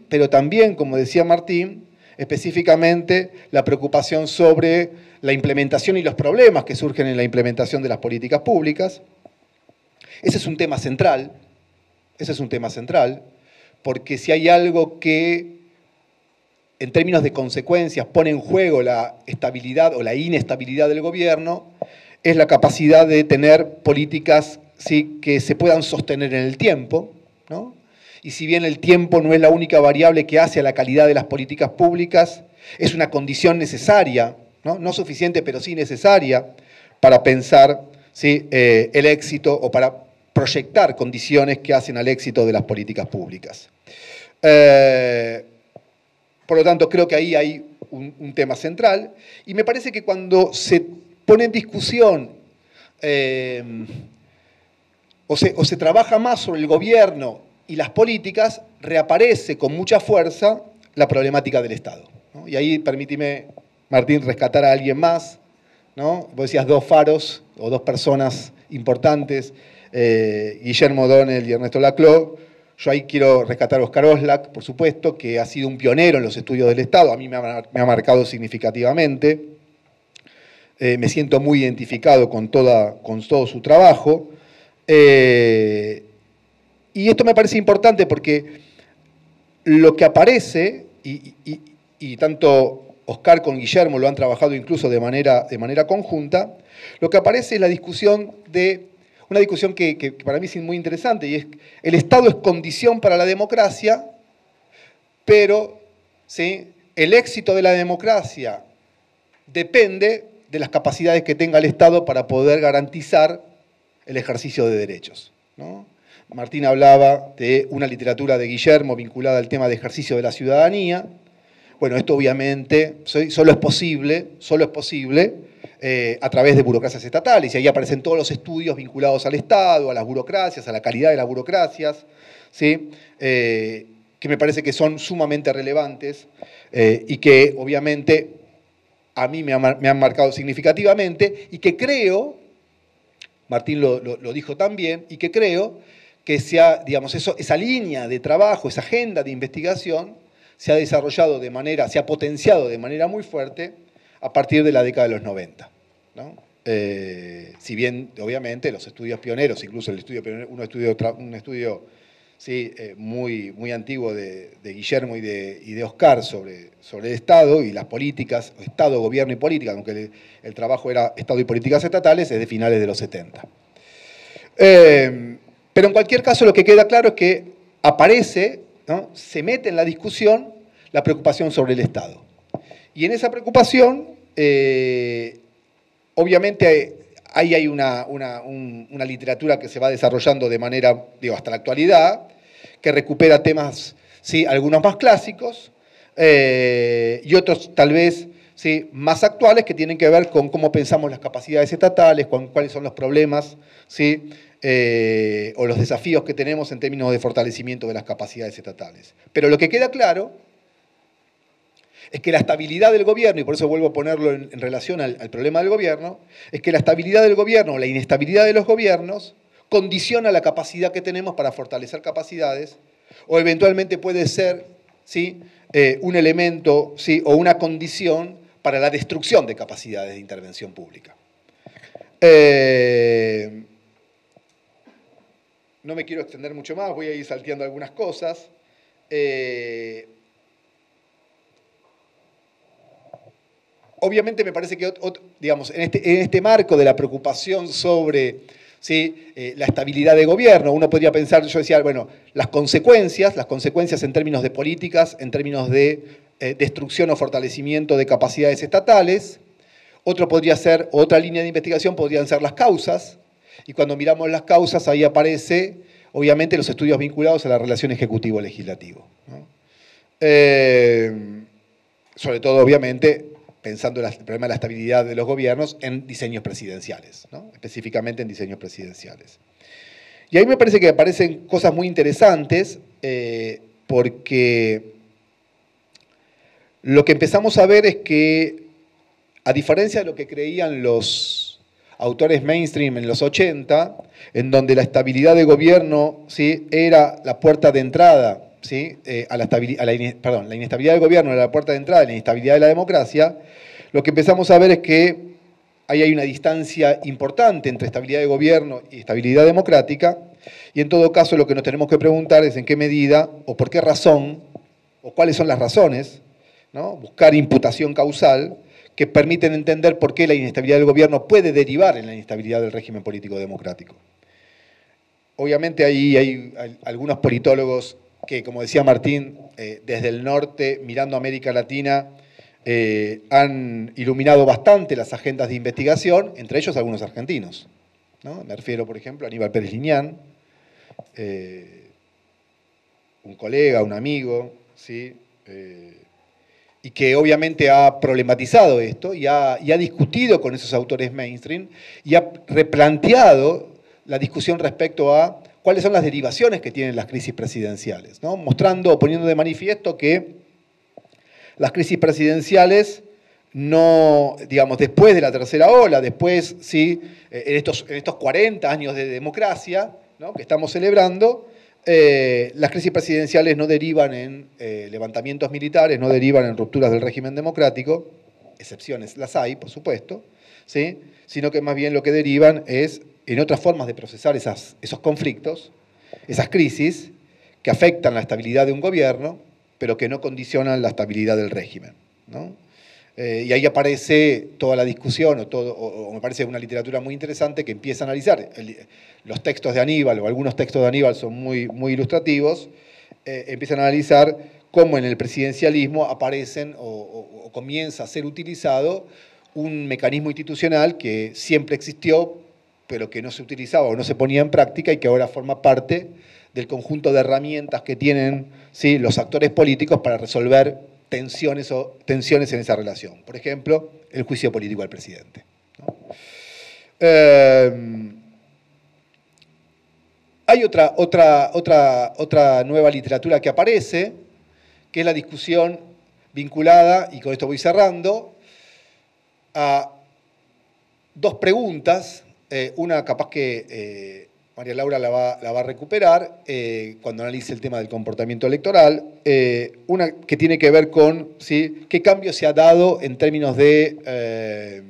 como decía Martín, específicamente la preocupación sobre la implementación y los problemas que surgen en la implementación de las políticas públicas. Ese es un tema central, porque si hay algo que en términos de consecuencias pone en juego la estabilidad o la inestabilidad del gobierno, es la capacidad de tener políticas ¿sí? Que se puedan sostener en el tiempo, ¿no? Y si bien el tiempo no es la única variable que hace a la calidad de las políticas públicas, es una condición necesaria, no suficiente, pero sí necesaria, para pensar ¿sí? El éxito o para proyectar condiciones que hacen al éxito de las políticas públicas. Por lo tanto, creo que ahí hay un tema central. Y me parece que cuando se pone en discusión o se trabaja más sobre el gobierno y las políticas, reaparece con mucha fuerza la problemática del Estado, ¿no? Y ahí, permíteme, Martín, rescatar a alguien más, ¿no? Vos decías dos faros o dos personas importantes, Guillermo O'Donnell y Ernesto Laclau. Yo ahí quiero rescatar a Oscar Oslak, por supuesto, que ha sido un pionero en los estudios del Estado, a mí me ha marcado significativamente. Me siento muy identificado con todo su trabajo. Y esto me parece importante porque lo que aparece, y tanto Oscar con Guillermo lo han trabajado incluso de manera conjunta, lo que aparece es la discusión una discusión que para mí es muy interesante, y es el Estado es condición para la democracia, pero ¿sí? El éxito de la democracia depende de las capacidades que tenga el Estado para poder garantizar el ejercicio de derechos, ¿no? Martín hablaba de una literatura de Guillermo vinculada al tema de ejercicio de la ciudadanía. Bueno, esto obviamente solo es posible a través de burocracias estatales, y ahí aparecen todos los estudios vinculados al Estado, a las burocracias, a la calidad de las burocracias, ¿sí? Que me parece que son sumamente relevantes y que obviamente a mí me han marcado significativamente, y que creo, Martín lo dijo también, y que creo que digamos, esa línea de trabajo, esa agenda de investigación, se ha desarrollado se ha potenciado de manera muy fuerte a partir de la década de los 90, ¿no? si bien, obviamente, los estudios pioneros, incluso el estudio pionero, un estudio ¿sí? Muy antiguo de Guillermo y de Oscar sobre el Estado y las políticas, Estado, gobierno y política, aunque el trabajo era Estado y políticas estatales, es de finales de los 70. Pero en cualquier caso lo que queda claro es que aparece, ¿no? Se mete en la discusión la preocupación sobre el Estado. Y en esa preocupación, obviamente ahí hay una literatura que se va desarrollando de manera, digo, hasta la actualidad, que recupera temas, ¿sí? Algunos más clásicos y otros tal vez, ¿sí? Más actuales, que tienen que ver con cómo pensamos las capacidades estatales, con cuáles son los problemas, ¿sí? O los desafíos que tenemos en términos de fortalecimiento de las capacidades estatales. Pero lo que queda claro es que la estabilidad del gobierno, y por eso vuelvo a ponerlo en relación al problema del gobierno, es que la estabilidad del gobierno o la inestabilidad de los gobiernos condiciona la capacidad que tenemos para fortalecer capacidades, o eventualmente puede ser, ¿sí? Un elemento, ¿sí? O una condición para la destrucción de capacidades de intervención pública. No me quiero extender mucho más, voy a ir salteando algunas cosas. Obviamente me parece que, digamos, en este marco de la preocupación sobre, ¿sí? La estabilidad de gobierno, uno podría pensar, yo decía, bueno, las consecuencias en términos de políticas, en términos de destrucción o fortalecimiento de capacidades estatales. Otra línea de investigación podrían ser las causas, y cuando miramos las causas ahí aparece, obviamente, los estudios vinculados a la relación ejecutivo-legislativo, ¿no? Sobre todo, obviamente, pensando en el problema de la estabilidad de los gobiernos en diseños presidenciales, ¿no? Específicamente en diseños presidenciales. Y ahí me parece que aparecen cosas muy interesantes, porque lo que empezamos a ver es que, a diferencia de lo que creían los autores mainstream en los 80, en donde la estabilidad de gobierno, ¿sí? Era la puerta de entrada, ¿sí? La inestabilidad del gobierno era la puerta de entrada a la inestabilidad de la democracia, lo que empezamos a ver es que ahí hay una distancia importante entre estabilidad de gobierno y estabilidad democrática, y en todo caso lo que nos tenemos que preguntar es en qué medida, o por qué razón, o cuáles son las razones, ¿no? Buscar imputación causal, que permiten entender por qué la inestabilidad del gobierno puede derivar en la inestabilidad del régimen político democrático. Obviamente ahí hay algunos politólogos que, como decía Martín, desde el norte, mirando a América Latina, han iluminado bastante las agendas de investigación, entre ellos algunos argentinos, ¿no? Me refiero, por ejemplo, a Aníbal Pérez Liñán, un colega, un amigo, ¿sí? Y que obviamente ha problematizado esto y ha discutido con esos autores mainstream y ha replanteado la discusión respecto a cuáles son las derivaciones que tienen las crisis presidenciales, ¿no? Mostrando o poniendo de manifiesto que las crisis presidenciales no, digamos, después de la tercera ola, después, ¿sí? en estos 40 años de democracia, ¿no? Que estamos celebrando, las crisis presidenciales no derivan en levantamientos militares, no derivan en rupturas del régimen democrático, excepciones las hay, por supuesto, ¿sí? Sino que más bien lo que derivan es en otras formas de procesar esos conflictos, esas crisis que afectan la estabilidad de un gobierno, pero que no condicionan la estabilidad del régimen, ¿no? Y ahí aparece toda la discusión, o me parece una literatura muy interesante que empieza a analizar. Los textos de Aníbal, o algunos textos de Aníbal son muy, muy ilustrativos, empiezan a analizar cómo en el presidencialismo aparecen o comienza a ser utilizado un mecanismo institucional que siempre existió, pero que no se utilizaba o no se ponía en práctica y que ahora forma parte del conjunto de herramientas que tienen, ¿sí? Los actores políticos para resolver tensiones en esa relación. Por ejemplo, el juicio político al presidente, ¿no? Hay otra nueva literatura que aparece, que es la discusión vinculada, y con esto voy cerrando, a dos preguntas. Una capaz que María Laura la va a recuperar cuando analice el tema del comportamiento electoral. Una que tiene que ver con, ¿sí? Qué cambio se ha dado en términos de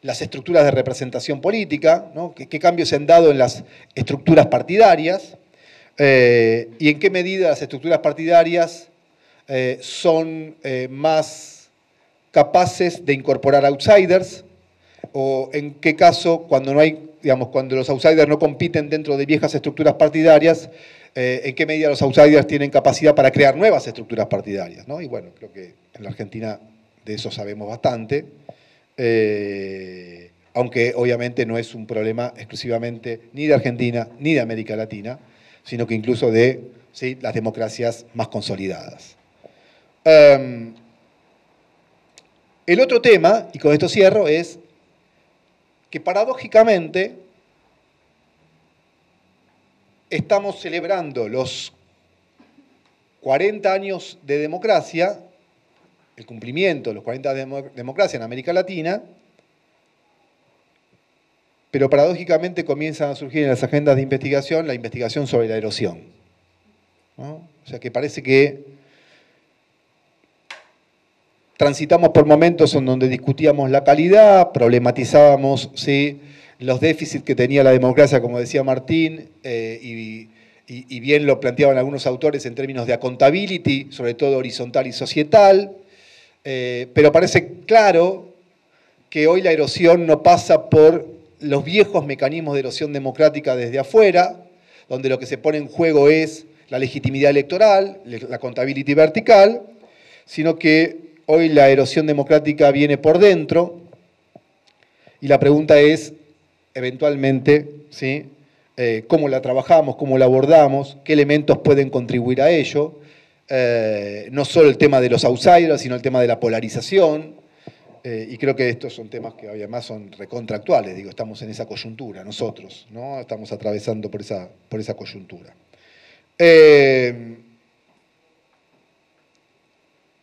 las estructuras de representación política, ¿no? ¿Qué cambios se han dado en las estructuras partidarias? Y en qué medida las estructuras partidarias son más capaces de incorporar outsiders, o en qué caso, cuando no hay, digamos, cuando los outsiders no compiten dentro de viejas estructuras partidarias, en qué medida los outsiders tienen capacidad para crear nuevas estructuras partidarias, ¿no? Y bueno, creo que en la Argentina de eso sabemos bastante, aunque obviamente no es un problema exclusivamente ni de Argentina ni de América Latina, sino que incluso de, ¿sí?, las democracias más consolidadas. El otro tema, y con esto cierro, es que paradójicamente estamos celebrando los 40 años de democracia, el cumplimiento de los 40 años de democracia en América Latina, pero paradójicamente comienzan a surgir en las agendas de investigación la investigación sobre la erosión, ¿no? O sea que parece que transitamos por momentos en donde discutíamos la calidad, problematizábamos, ¿sí?, los déficits que tenía la democracia, como decía Martín, y bien lo planteaban algunos autores en términos de accountability, sobre todo horizontal y societal, pero parece claro que hoy la erosión no pasa por los viejos mecanismos de erosión democrática desde afuera, donde lo que se pone en juego es la legitimidad electoral, la accountability vertical, sino que hoy la erosión democrática viene por dentro, y la pregunta es, eventualmente, ¿sí?, cómo la trabajamos, cómo la abordamos, qué elementos pueden contribuir a ello, no solo el tema de los outsiders, sino el tema de la polarización, y creo que estos son temas que además son recontractuales, digo, estamos en esa coyuntura nosotros, ¿no? Estamos atravesando por esa coyuntura.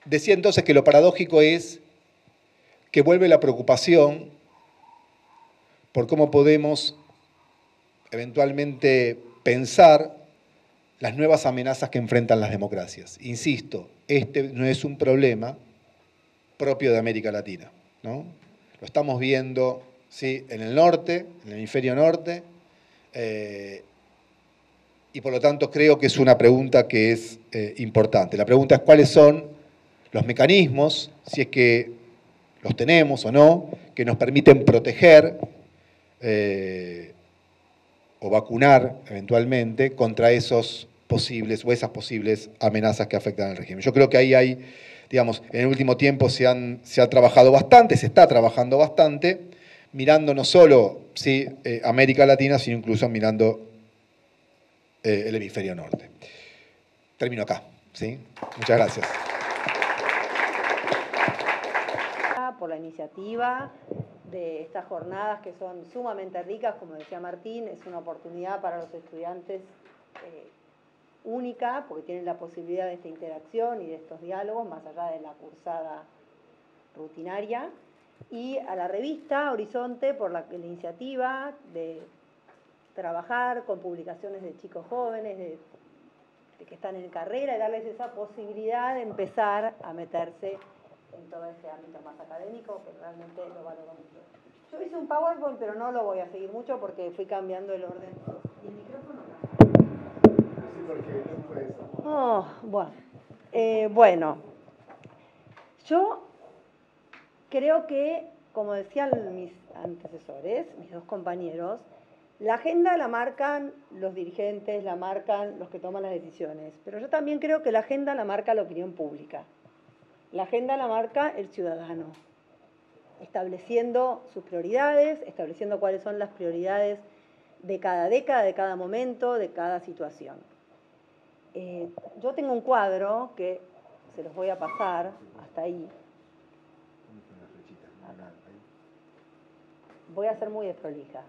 Decía entonces que lo paradójico es que vuelve la preocupación por cómo podemos eventualmente pensar las nuevas amenazas que enfrentan las democracias. Insisto, este no es un problema propio de América Latina, ¿no? Lo estamos viendo, ¿sí?, en el norte, en el hemisferio norte, y por lo tanto creo que es una pregunta que es importante. La pregunta es cuáles son los mecanismos, si es que los tenemos o no, que nos permiten proteger o vacunar eventualmente contra esos posibles o esas posibles amenazas que afectan al régimen. Yo creo que ahí hay, digamos, en el último tiempo se ha trabajado bastante, se está trabajando bastante, mirando no solo, ¿sí?, América Latina, sino incluso mirando el hemisferio norte. Termino acá, ¿sí? Muchas gracias. Por la iniciativa de estas jornadas que son sumamente ricas, como decía Martín, es una oportunidad para los estudiantes única, porque tienen la posibilidad de esta interacción y de estos diálogos, más allá de la cursada rutinaria, y a la revista Horizonte por la iniciativa de trabajar con publicaciones de chicos jóvenes, de que están en carrera, y darles esa posibilidad de empezar a meterse en todo ese ámbito más académico, que realmente lo valoro mucho. Yo hice un PowerPoint, pero no lo voy a seguir mucho porque fui cambiando el orden. ¿Y el micrófono? Sí, porque no puede ser. Oh, bueno. Bueno, yo creo que, como decían mis antecesores, mis dos compañeros, la agenda la marcan los dirigentes, la marcan los que toman las decisiones, pero yo también creo que la agenda la marca la opinión pública. La agenda la marca el ciudadano, estableciendo sus prioridades, estableciendo cuáles son las prioridades de cada década, de cada momento, de cada situación. Yo tengo un cuadro que se los voy a pasar hasta ahí. Voy a ser muy desprolija.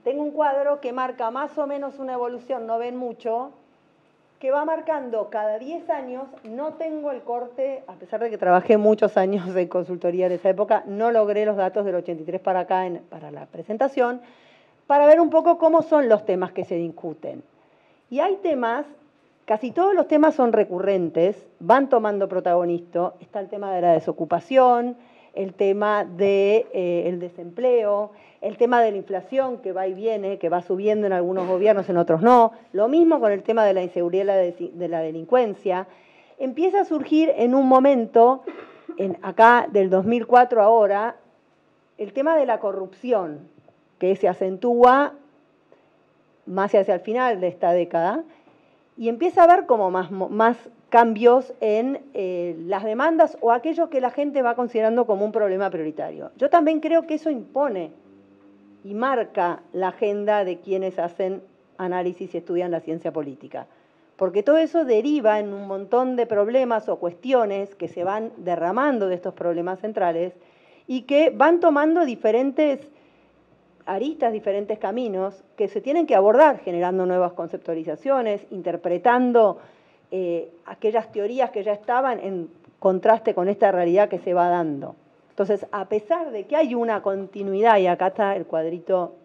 Tengo un cuadro que marca más o menos una evolución, no ven mucho, que va marcando cada 10 años. No tengo el corte, a pesar de que trabajé muchos años en consultoría en esa época, no logré los datos del 83 para acá para la presentación, para ver un poco cómo son los temas que se discuten. Y hay temas, casi todos los temas son recurrentes, van tomando protagonismo. Está el tema de la desocupación, el tema del desempleo, el tema de la inflación que va y viene, que va subiendo en algunos gobiernos, en otros no. Lo mismo con el tema de la inseguridad de la delincuencia. Empieza a surgir en un momento, acá del 2004 ahora, el tema de la corrupción, que se acentúa más hacia el final de esta década, y empieza a haber como más cambios en las demandas o aquello que la gente va considerando como un problema prioritario. Yo también creo que eso impone y marca la agenda de quienes hacen análisis y estudian la ciencia política, porque todo eso deriva en un montón de problemas o cuestiones que se van derramando de estos problemas centrales y que van tomando diferentes aristas, diferentes caminos que se tienen que abordar, generando nuevas conceptualizaciones, interpretando aquellas teorías que ya estaban en contraste con esta realidad que se va dando. Entonces, a pesar de que hay una continuidad, y acá está el cuadrito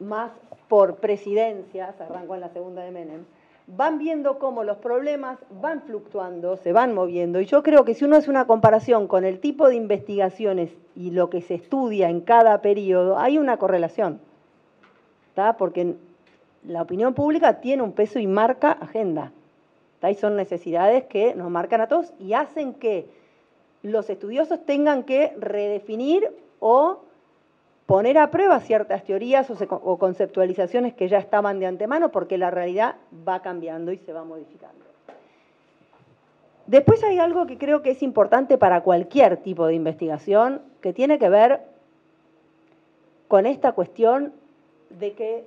más por presidencias, arrancó en la segunda de Menem, van viendo cómo los problemas van fluctuando, se van moviendo, y yo creo que si uno hace una comparación con el tipo de investigaciones y lo que se estudia en cada periodo, hay una correlación, ¿tá? Porque la opinión pública tiene un peso y marca agenda, ¿tá? Y son necesidades que nos marcan a todos y hacen que los estudiosos tengan que redefinir o poner a prueba ciertas teorías o conceptualizaciones que ya estaban de antemano, porque la realidad va cambiando y se va modificando. Después hay algo que creo que es importante para cualquier tipo de investigación, que tiene que ver con esta cuestión de que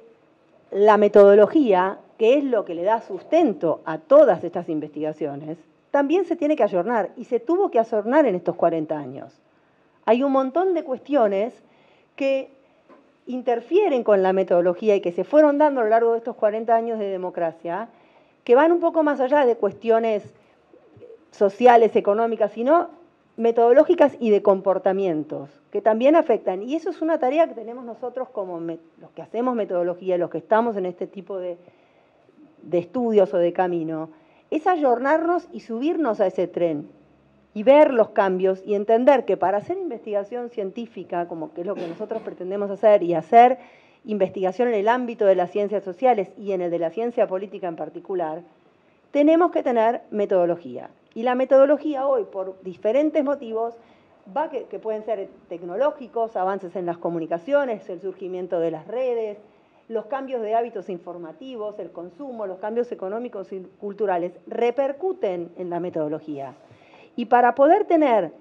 la metodología, que es lo que le da sustento a todas estas investigaciones, también se tiene que ayornar, y se tuvo que ayornar en estos 40 años. Hay un montón de cuestiones que interfieren con la metodología y que se fueron dando a lo largo de estos 40 años de democracia, que van un poco más allá de cuestiones sociales, económicas, sino metodológicas y de comportamientos, que también afectan. Y eso es una tarea que tenemos nosotros como los que hacemos metodología, los que estamos en este tipo de estudios o de camino, es ayornarnos y subirnos a ese tren y ver los cambios y entender que para hacer investigación científica, como que es lo que nosotros pretendemos hacer, y hacer investigación en el ámbito de las ciencias sociales y en el de la ciencia política en particular, tenemos que tener metodología. Y la metodología hoy, por diferentes motivos, que pueden ser tecnológicos, avances en las comunicaciones, el surgimiento de las redes, los cambios de hábitos informativos, el consumo, los cambios económicos y culturales, repercuten en la metodología. Y para poder tener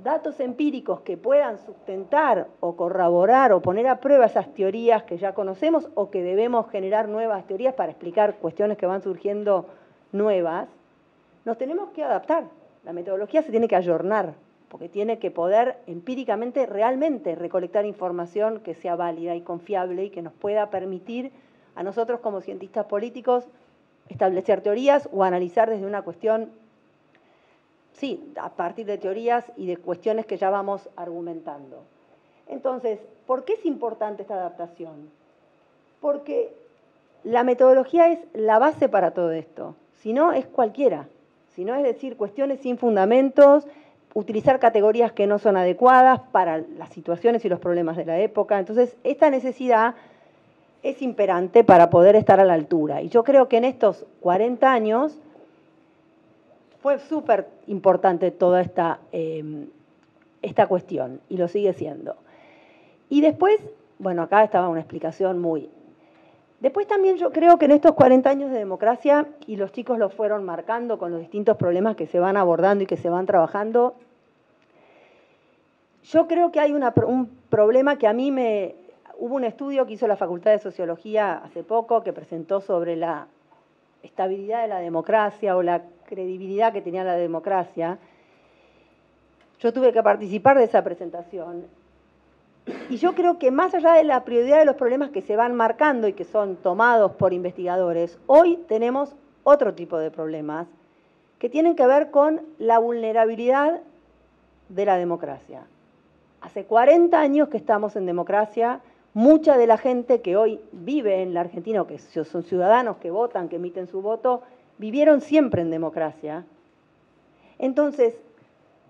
datos empíricos que puedan sustentar o corroborar o poner a prueba esas teorías que ya conocemos o que debemos generar nuevas teorías para explicar cuestiones que van surgiendo nuevas, nos tenemos que adaptar. La metodología se tiene que ayornar, porque tiene que poder empíricamente realmente recolectar información que sea válida y confiable y que nos pueda permitir a nosotros como cientistas políticos establecer teorías o analizar desde una cuestión, sí, a partir de teorías y de cuestiones que ya vamos argumentando. Entonces, ¿por qué es importante esta adaptación? Porque la metodología es la base para todo esto. Si no, es cualquiera. Si no, es decir, cuestiones sin fundamentos, utilizar categorías que no son adecuadas para las situaciones y los problemas de la época. Entonces, esta necesidad es imperante para poder estar a la altura. Y yo creo que en estos 40 años fue súper importante toda esta cuestión, y lo sigue siendo. Y después, bueno, acá estaba una explicación muy... Después también yo creo que en estos 40 años de democracia, y los chicos lo fueron marcando con los distintos problemas que se van abordando y que se van trabajando, yo creo que hay un problema que a mí Hubo un estudio que hizo la Facultad de Sociología hace poco que presentó sobre la estabilidad de la democracia o la credibilidad que tenía la democracia. Yo tuve que participar de esa presentación. Y yo creo que más allá de la prioridad de los problemas que se van marcando y que son tomados por investigadores, hoy tenemos otro tipo de problemas que tienen que ver con la vulnerabilidad de la democracia. Hace 40 años que estamos en democracia, mucha de la gente que hoy vive en la Argentina, o que son ciudadanos que votan, que emiten su voto, vivieron siempre en democracia. Entonces,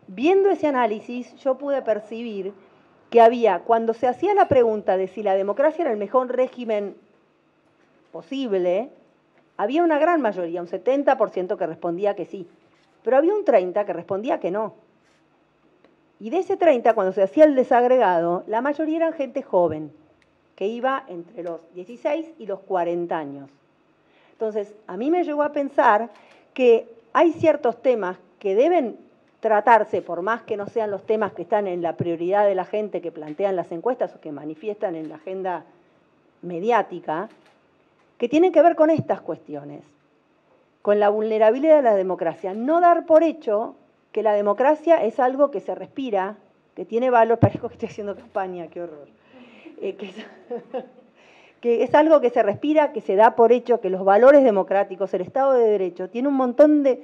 viendo ese análisis, yo pude percibir que había, cuando se hacía la pregunta de si la democracia era el mejor régimen posible, había una gran mayoría, un 70% que respondía que sí, pero había un 30% que respondía que no. Y de ese 30%, cuando se hacía el desagregado, la mayoría eran gente joven, que iba entre los 16 y los 40 años. Entonces, a mí me llevó a pensar que hay ciertos temas que deben tratarse, por más que no sean los temas que están en la prioridad de la gente que plantean las encuestas o que manifiestan en la agenda mediática, que tienen que ver con estas cuestiones, con la vulnerabilidad de la democracia. No dar por hecho que la democracia es algo que se respira, que tiene valor, parezco que estoy haciendo campaña, qué horror, que es algo que se respira, que se da por hecho, que los valores democráticos, el Estado de Derecho, tiene un montón de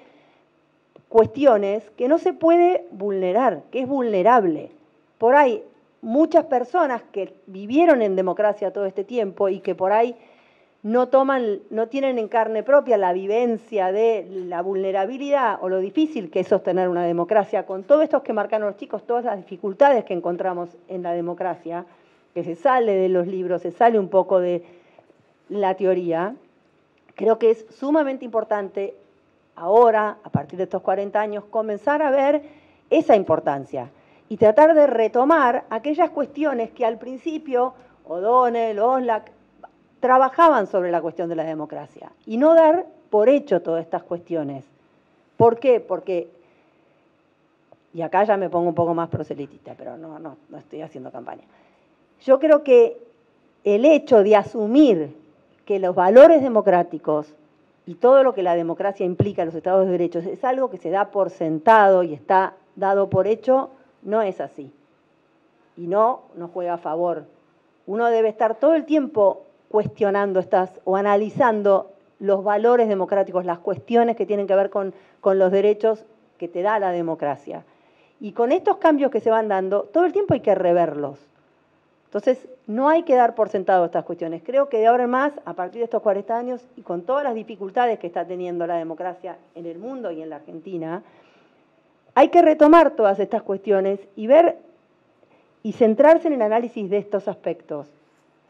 cuestiones que no se puede vulnerar, que es vulnerable. Por ahí, muchas personas que vivieron en democracia todo este tiempo y que por ahí no tienen en carne propia la vivencia de la vulnerabilidad o lo difícil que es sostener una democracia, con todos estos que marcaron los chicos, todas las dificultades que encontramos en la democracia, que se sale de los libros, se sale un poco de la teoría. Creo que es sumamente importante ahora, a partir de estos 40 años, comenzar a ver esa importancia y tratar de retomar aquellas cuestiones que al principio O'Donnell, Oslak, trabajaban sobre la cuestión de la democracia y no dar por hecho todas estas cuestiones. ¿Por qué? Porque, y acá ya me pongo un poco más proselitista, pero no estoy haciendo campaña. Yo creo que el hecho de asumir que los valores democráticos y todo lo que la democracia implica en los Estados de Derecho es algo que se da por sentado y está dado por hecho, no es así. Y no juega a favor. Uno debe estar todo el tiempo cuestionando o analizando los valores democráticos, las cuestiones que tienen que ver con los derechos que te da la democracia. Y con estos cambios que se van dando, todo el tiempo hay que reverlos. Entonces, no hay que dar por sentado estas cuestiones. Creo que de ahora en más, a partir de estos 40 años, y con todas las dificultades que está teniendo la democracia en el mundo y en la Argentina, hay que retomar todas estas cuestiones y ver y centrarse en el análisis de estos aspectos.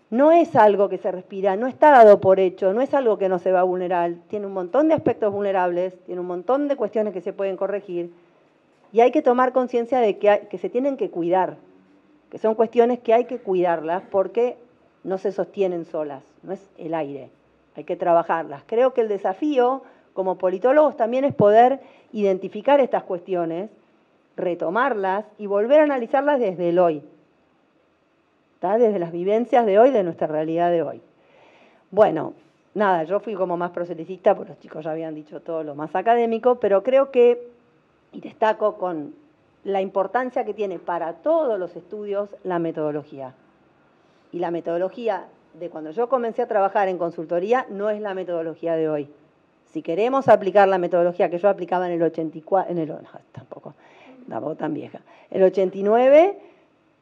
No es algo que se respira, no está dado por hecho, no es algo que no se va a vulnerar. Tiene un montón de aspectos vulnerables, tiene un montón de cuestiones que se pueden corregir, y hay que tomar conciencia de que se tienen que cuidar, que son cuestiones que hay que cuidarlas porque no se sostienen solas, no es el aire, hay que trabajarlas. Creo que el desafío como politólogos también es poder identificar estas cuestiones, retomarlas y volver a analizarlas desde el hoy, ¿tá? Desde las vivencias de hoy, de nuestra realidad de hoy. Bueno, nada, yo fui como más proselitista, porque los chicos ya habían dicho todo lo más académico, pero creo que, y destaco con la importancia que tiene para todos los estudios la metodología. Y la metodología de cuando yo comencé a trabajar en consultoría no es la metodología de hoy. Si queremos aplicar la metodología que yo aplicaba en el 84, tampoco tan vieja, el 89,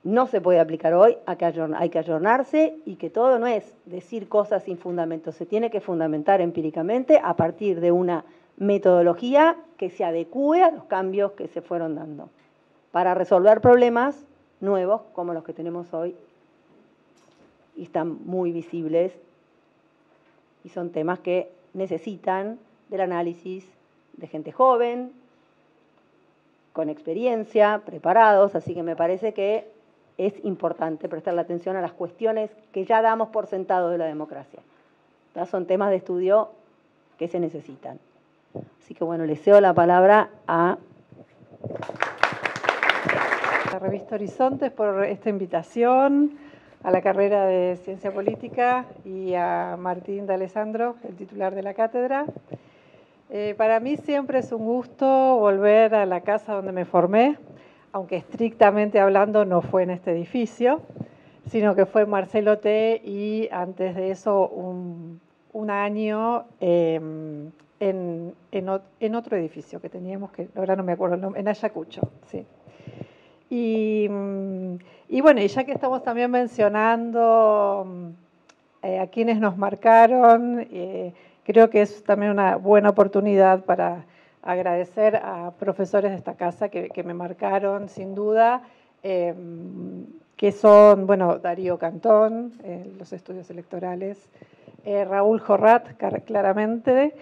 no se puede aplicar hoy, hay que ayornarse y que todo no es decir cosas sin fundamento, se tiene que fundamentar empíricamente a partir de una metodología que se adecúe a los cambios que se fueron dando, para resolver problemas nuevos como los que tenemos hoy y están muy visibles y son temas que necesitan del análisis de gente joven, con experiencia, preparados, así que me parece que es importante prestarle atención a las cuestiones que ya damos por sentado de la democracia. ¿Tá? Son temas de estudio que se necesitan. Así que bueno, le cedo la palabra a la revista Horizontes por esta invitación, a la carrera de Ciencia Política y a Martín D'Alessandro, el titular de la cátedra. Para mí siempre es un gusto volver a la casa donde me formé, aunque estrictamente hablando no fue en este edificio, sino que fue en Marcelo T. y antes de eso un año en otro edificio que teníamos, que ahora no me acuerdo el nombre, en Ayacucho, sí. Y bueno, y ya que estamos también mencionando a quienes nos marcaron, creo que es también una buena oportunidad para agradecer a profesores de esta casa que me marcaron, sin duda, que son, bueno, Darío Cantón, los estudios electorales, Raúl Jorrat, claramente,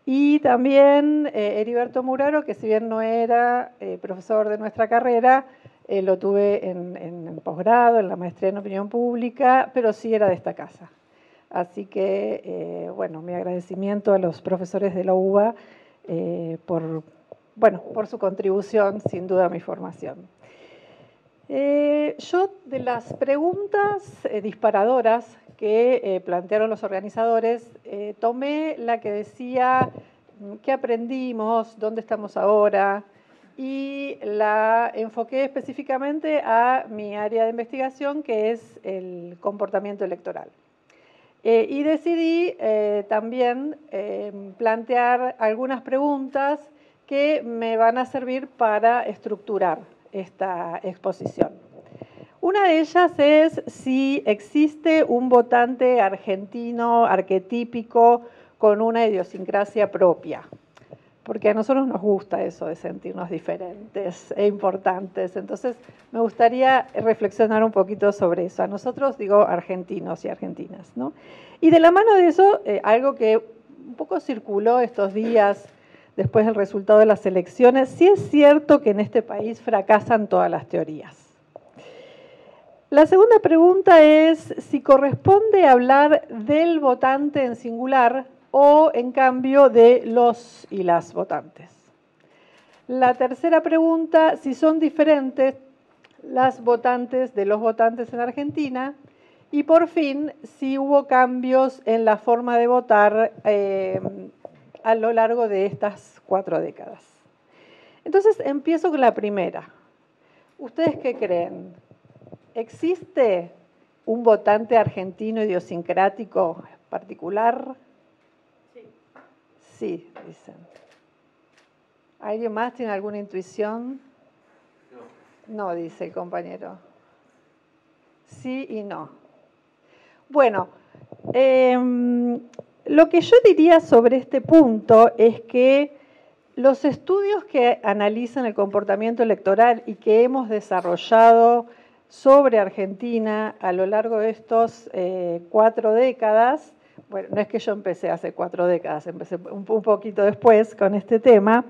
y también Heriberto Muraro, que si bien no era profesor de nuestra carrera, lo tuve en posgrado, en la maestría en opinión pública, pero sí era de esta casa. Así que, bueno, mi agradecimiento a los profesores de la UBA por su contribución, sin duda, a mi formación. Yo, de las preguntas disparadoras que plantearon los organizadores, tomé la que decía qué aprendimos, dónde estamos ahora, y la enfoqué específicamente a mi área de investigación, que es el comportamiento electoral. Y decidí también plantear algunas preguntas que me van a servir para estructurar esta exposición. Una de ellas es si existe un votante argentino arquetípico con una idiosincrasia propia, porque a nosotros nos gusta eso de sentirnos diferentes e importantes. Entonces, me gustaría reflexionar un poquito sobre eso. A nosotros, digo, argentinos y argentinas, ¿no? Y de la mano de eso, algo que un poco circuló estos días después del resultado de las elecciones, sí es cierto que en este país fracasan todas las teorías. La segunda pregunta es si corresponde hablar del votante en singular o, en cambio, de los y las votantes. La tercera pregunta, si son diferentes las votantes de los votantes en Argentina. Y, por fin, si hubo cambios en la forma de votar a lo largo de estas 4 décadas. Entonces, empiezo con la primera. ¿Ustedes qué creen? ¿Existe un votante argentino idiosincrático particular? Sí, dicen. ¿Alguien más tiene alguna intuición? No, dice el compañero. Sí y no. Bueno, lo que yo diría sobre este punto es que los estudios que analizan el comportamiento electoral y que hemos desarrollado sobre Argentina a lo largo de estos 4 décadas, bueno, no es que yo empecé hace 4 décadas, empecé un poquito después con este tema,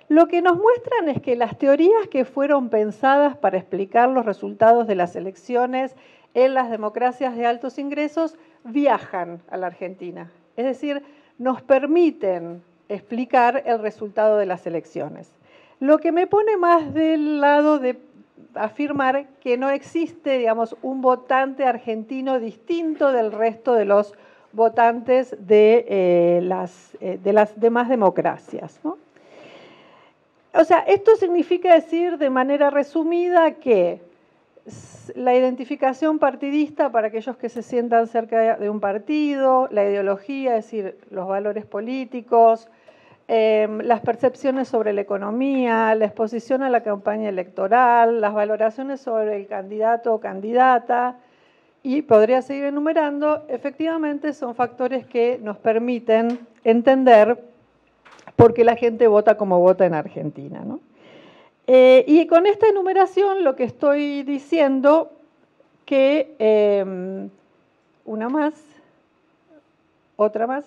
lo que nos muestran es que las teorías que fueron pensadas para explicar los resultados de las elecciones en las democracias de altos ingresos viajan a la Argentina. Es decir, nos permiten explicar el resultado de las elecciones. Lo que me pone más del lado de afirmar que no existe, digamos, un votante argentino distinto del resto de los votantes de las demás democracias, ¿no? O sea, esto significa decir de manera resumida que la identificación partidista para aquellos que se sientan cerca de un partido, la ideología, es decir, los valores políticos, las percepciones sobre la economía, la exposición a la campaña electoral, las valoraciones sobre el candidato o candidata, y podría seguir enumerando, efectivamente son factores que nos permiten entender por qué la gente vota como vota en Argentina, ¿no? Y con esta enumeración lo que estoy diciendo que, una más, otra más,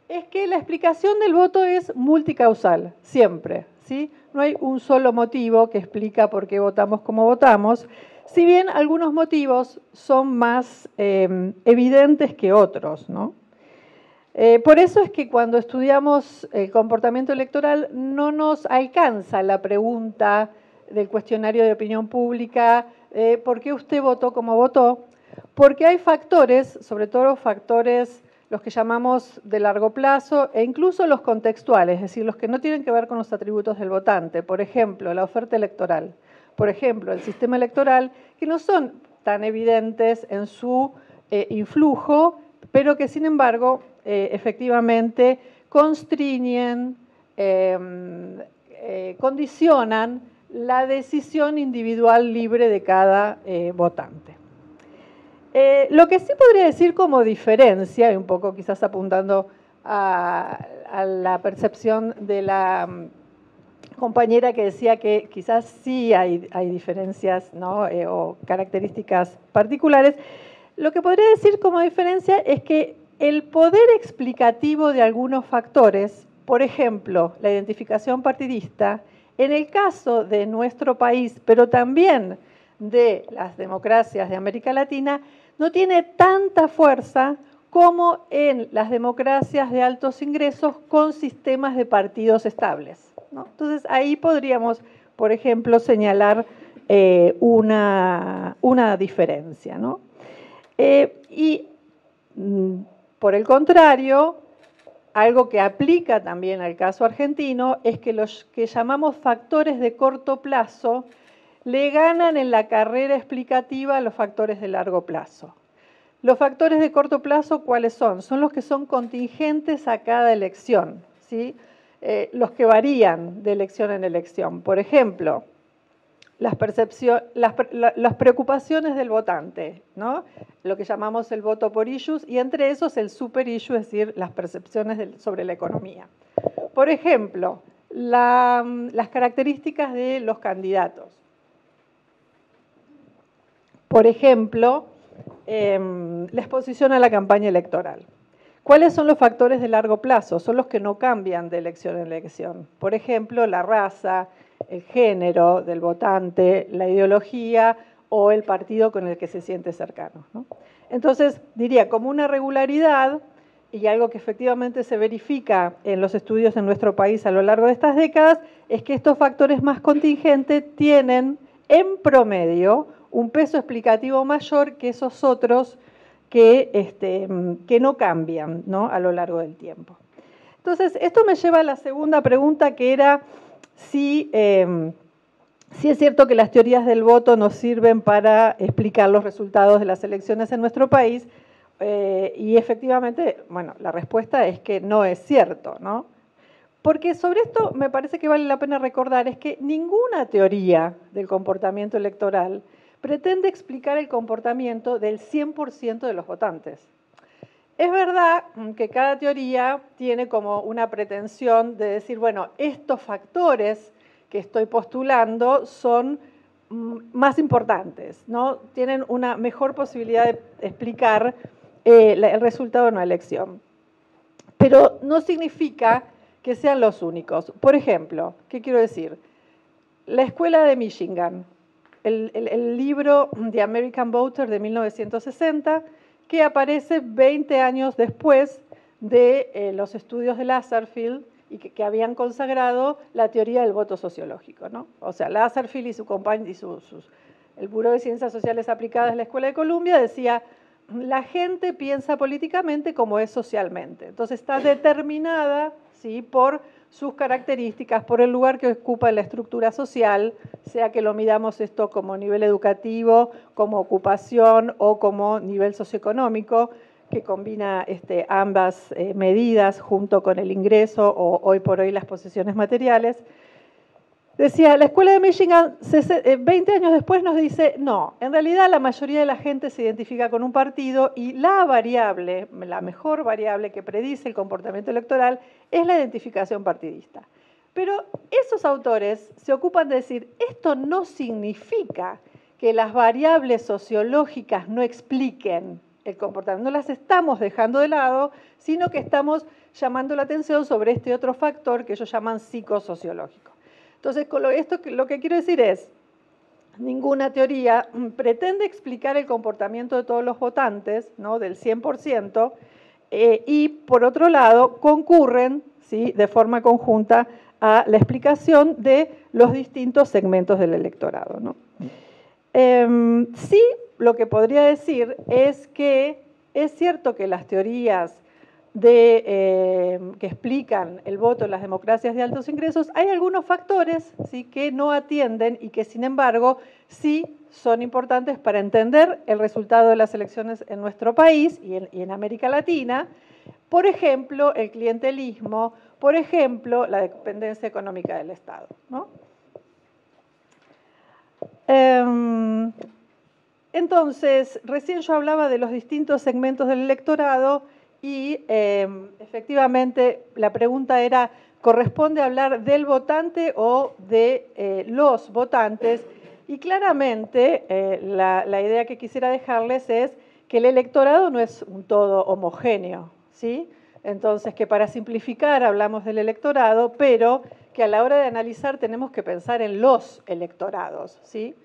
es que la explicación del voto es multicausal, siempre, ¿sí? No hay un solo motivo que explica por qué votamos como votamos, si bien algunos motivos son más evidentes que otros, ¿no? Por eso es que cuando estudiamos el comportamiento electoral no nos alcanza la pregunta del cuestionario de opinión pública, ¿por qué usted votó como votó? Porque hay factores, sobre todo factores los que llamamos de largo plazo e incluso los contextuales, es decir, los que no tienen que ver con los atributos del votante. Por ejemplo, la oferta electoral. Por ejemplo, el sistema electoral, que no son tan evidentes en su influjo, pero que sin embargo efectivamente constriñen, condicionan la decisión individual libre de cada votante. Lo que sí podría decir como diferencia, y un poco quizás apuntando a la percepción de la compañera que decía que quizás sí hay diferencias, ¿no? O características particulares. Lo que podría decir como diferencia es que el poder explicativo de algunos factores, por ejemplo, la identificación partidista, en el caso de nuestro país, pero también de las democracias de América Latina, no tiene tanta fuerza como en las democracias de altos ingresos con sistemas de partidos estables, ¿no? Entonces, ahí podríamos, por ejemplo, señalar una diferencia, ¿no? Por el contrario, algo que aplica también al caso argentino es que los que llamamos factores de corto plazo le ganan en la carrera explicativa a los factores de largo plazo. Los factores de corto plazo, ¿cuáles son? Son los que son contingentes a cada elección, ¿sí? Los que varían de elección en elección. Por ejemplo, las preocupaciones del votante, ¿no? Lo que llamamos el voto por issues, y entre esos el super issue, es decir, las percepciones sobre la economía. Por ejemplo, las características de los candidatos. Por ejemplo, la exposición a la campaña electoral. ¿Cuáles son los factores de largo plazo? Son los que no cambian de elección en elección. Por ejemplo, la raza, el género del votante, la ideología o el partido con el que se siente cercano, ¿no? Entonces, diría, como una regularidad y algo que efectivamente se verifica en los estudios en nuestro país a lo largo de estas décadas, es que estos factores más contingentes tienen, en promedio, un peso explicativo mayor que esos otros que no cambian, ¿no? A lo largo del tiempo. Entonces, esto me lleva a la segunda pregunta, que era si es cierto que las teorías del voto nos sirven para explicar los resultados de las elecciones en nuestro país, y efectivamente, bueno, la respuesta es que no es cierto, ¿no? Porque sobre esto me parece que vale la pena recordar es que ninguna teoría del comportamiento electoral pretende explicar el comportamiento del 100% de los votantes. Es verdad que cada teoría tiene como una pretensión de decir, bueno, estos factores que estoy postulando son más importantes, ¿no? Tienen una mejor posibilidad de explicar el resultado de una elección. Pero no significa que sean los únicos. Por ejemplo, ¿qué quiero decir? La escuela de Michigan, el libro The American Voter de 1960, que aparece 20 años después de los estudios de Lasserfield y que habían consagrado la teoría del voto sociológico, ¿no? O sea, Lasserfield y su compañero, el Buró de Ciencias Sociales Aplicadas de la Escuela de Columbia decía, la gente piensa políticamente como es socialmente. Entonces está determinada, ¿sí?, por sus características, por el lugar que ocupa en la estructura social, sea que lo midamos esto como nivel educativo, como ocupación o como nivel socioeconómico, que combina ambas medidas junto con el ingreso o hoy por hoy las posesiones materiales. Decía, la Escuela de Michigan 20 años después nos dice, no, en realidad la mayoría de la gente se identifica con un partido y la variable, la mejor variable que predice el comportamiento electoral es la identificación partidista. Pero esos autores se ocupan de decir, esto no significa que las variables sociológicas no expliquen el comportamiento, no las estamos dejando de lado, sino que estamos llamando la atención sobre este otro factor que ellos llaman psicosociológico. Entonces, con esto lo que quiero decir es, ninguna teoría pretende explicar el comportamiento de todos los votantes, ¿no?, del 100%, y por otro lado concurren, ¿sí?, de forma conjunta a la explicación de los distintos segmentos del electorado, ¿no? Sí, lo que podría decir es que es cierto que las teorías que explican el voto en las democracias de altos ingresos, hay algunos factores, ¿sí?, que no atienden y que, sin embargo, sí son importantes para entender el resultado de las elecciones en nuestro país y en América Latina. Por ejemplo, el clientelismo, por ejemplo, la dependencia económica del Estado, ¿no? Entonces, recién yo hablaba de los distintos segmentos del electorado y efectivamente la pregunta era corresponde hablar del votante o de los votantes. Y claramente la idea que quisiera dejarles es que el electorado no es un todo homogéneo, ¿sí? Entonces, que para simplificar hablamos del electorado, pero que a la hora de analizar tenemos que pensar en los electorados, ¿sí?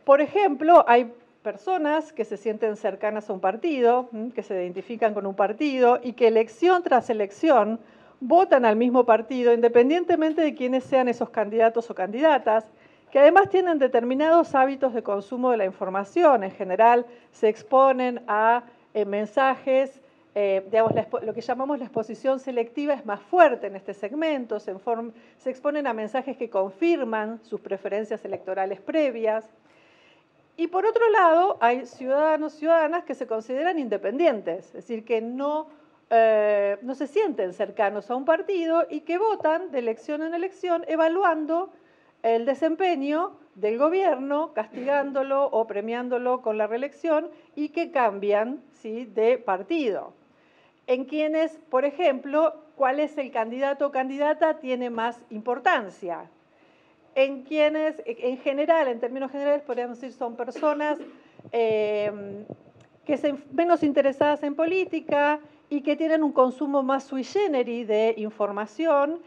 Por ejemplo, hay personas que se sienten cercanas a un partido, que se identifican con un partido y que elección tras elección votan al mismo partido independientemente de quiénes sean esos candidatos o candidatas, que además tienen determinados hábitos de consumo de la información. En general se exponen a mensajes, digamos, lo que llamamos la exposición selectiva es más fuerte en este segmento, se exponen a mensajes que confirman sus preferencias electorales previas. Y por otro lado, hay ciudadanos, ciudadanas que se consideran independientes, es decir, que no se sienten cercanos a un partido y que votan de elección en elección evaluando el desempeño del gobierno, castigándolo o premiándolo con la reelección y que cambian, ¿sí?, de partido. En quienes, por ejemplo, cuál es el candidato o candidata tiene más importancia. En quienes, en general, en términos generales, podríamos decir, son personas que son menos interesadas en política y que tienen un consumo más sui generis de información,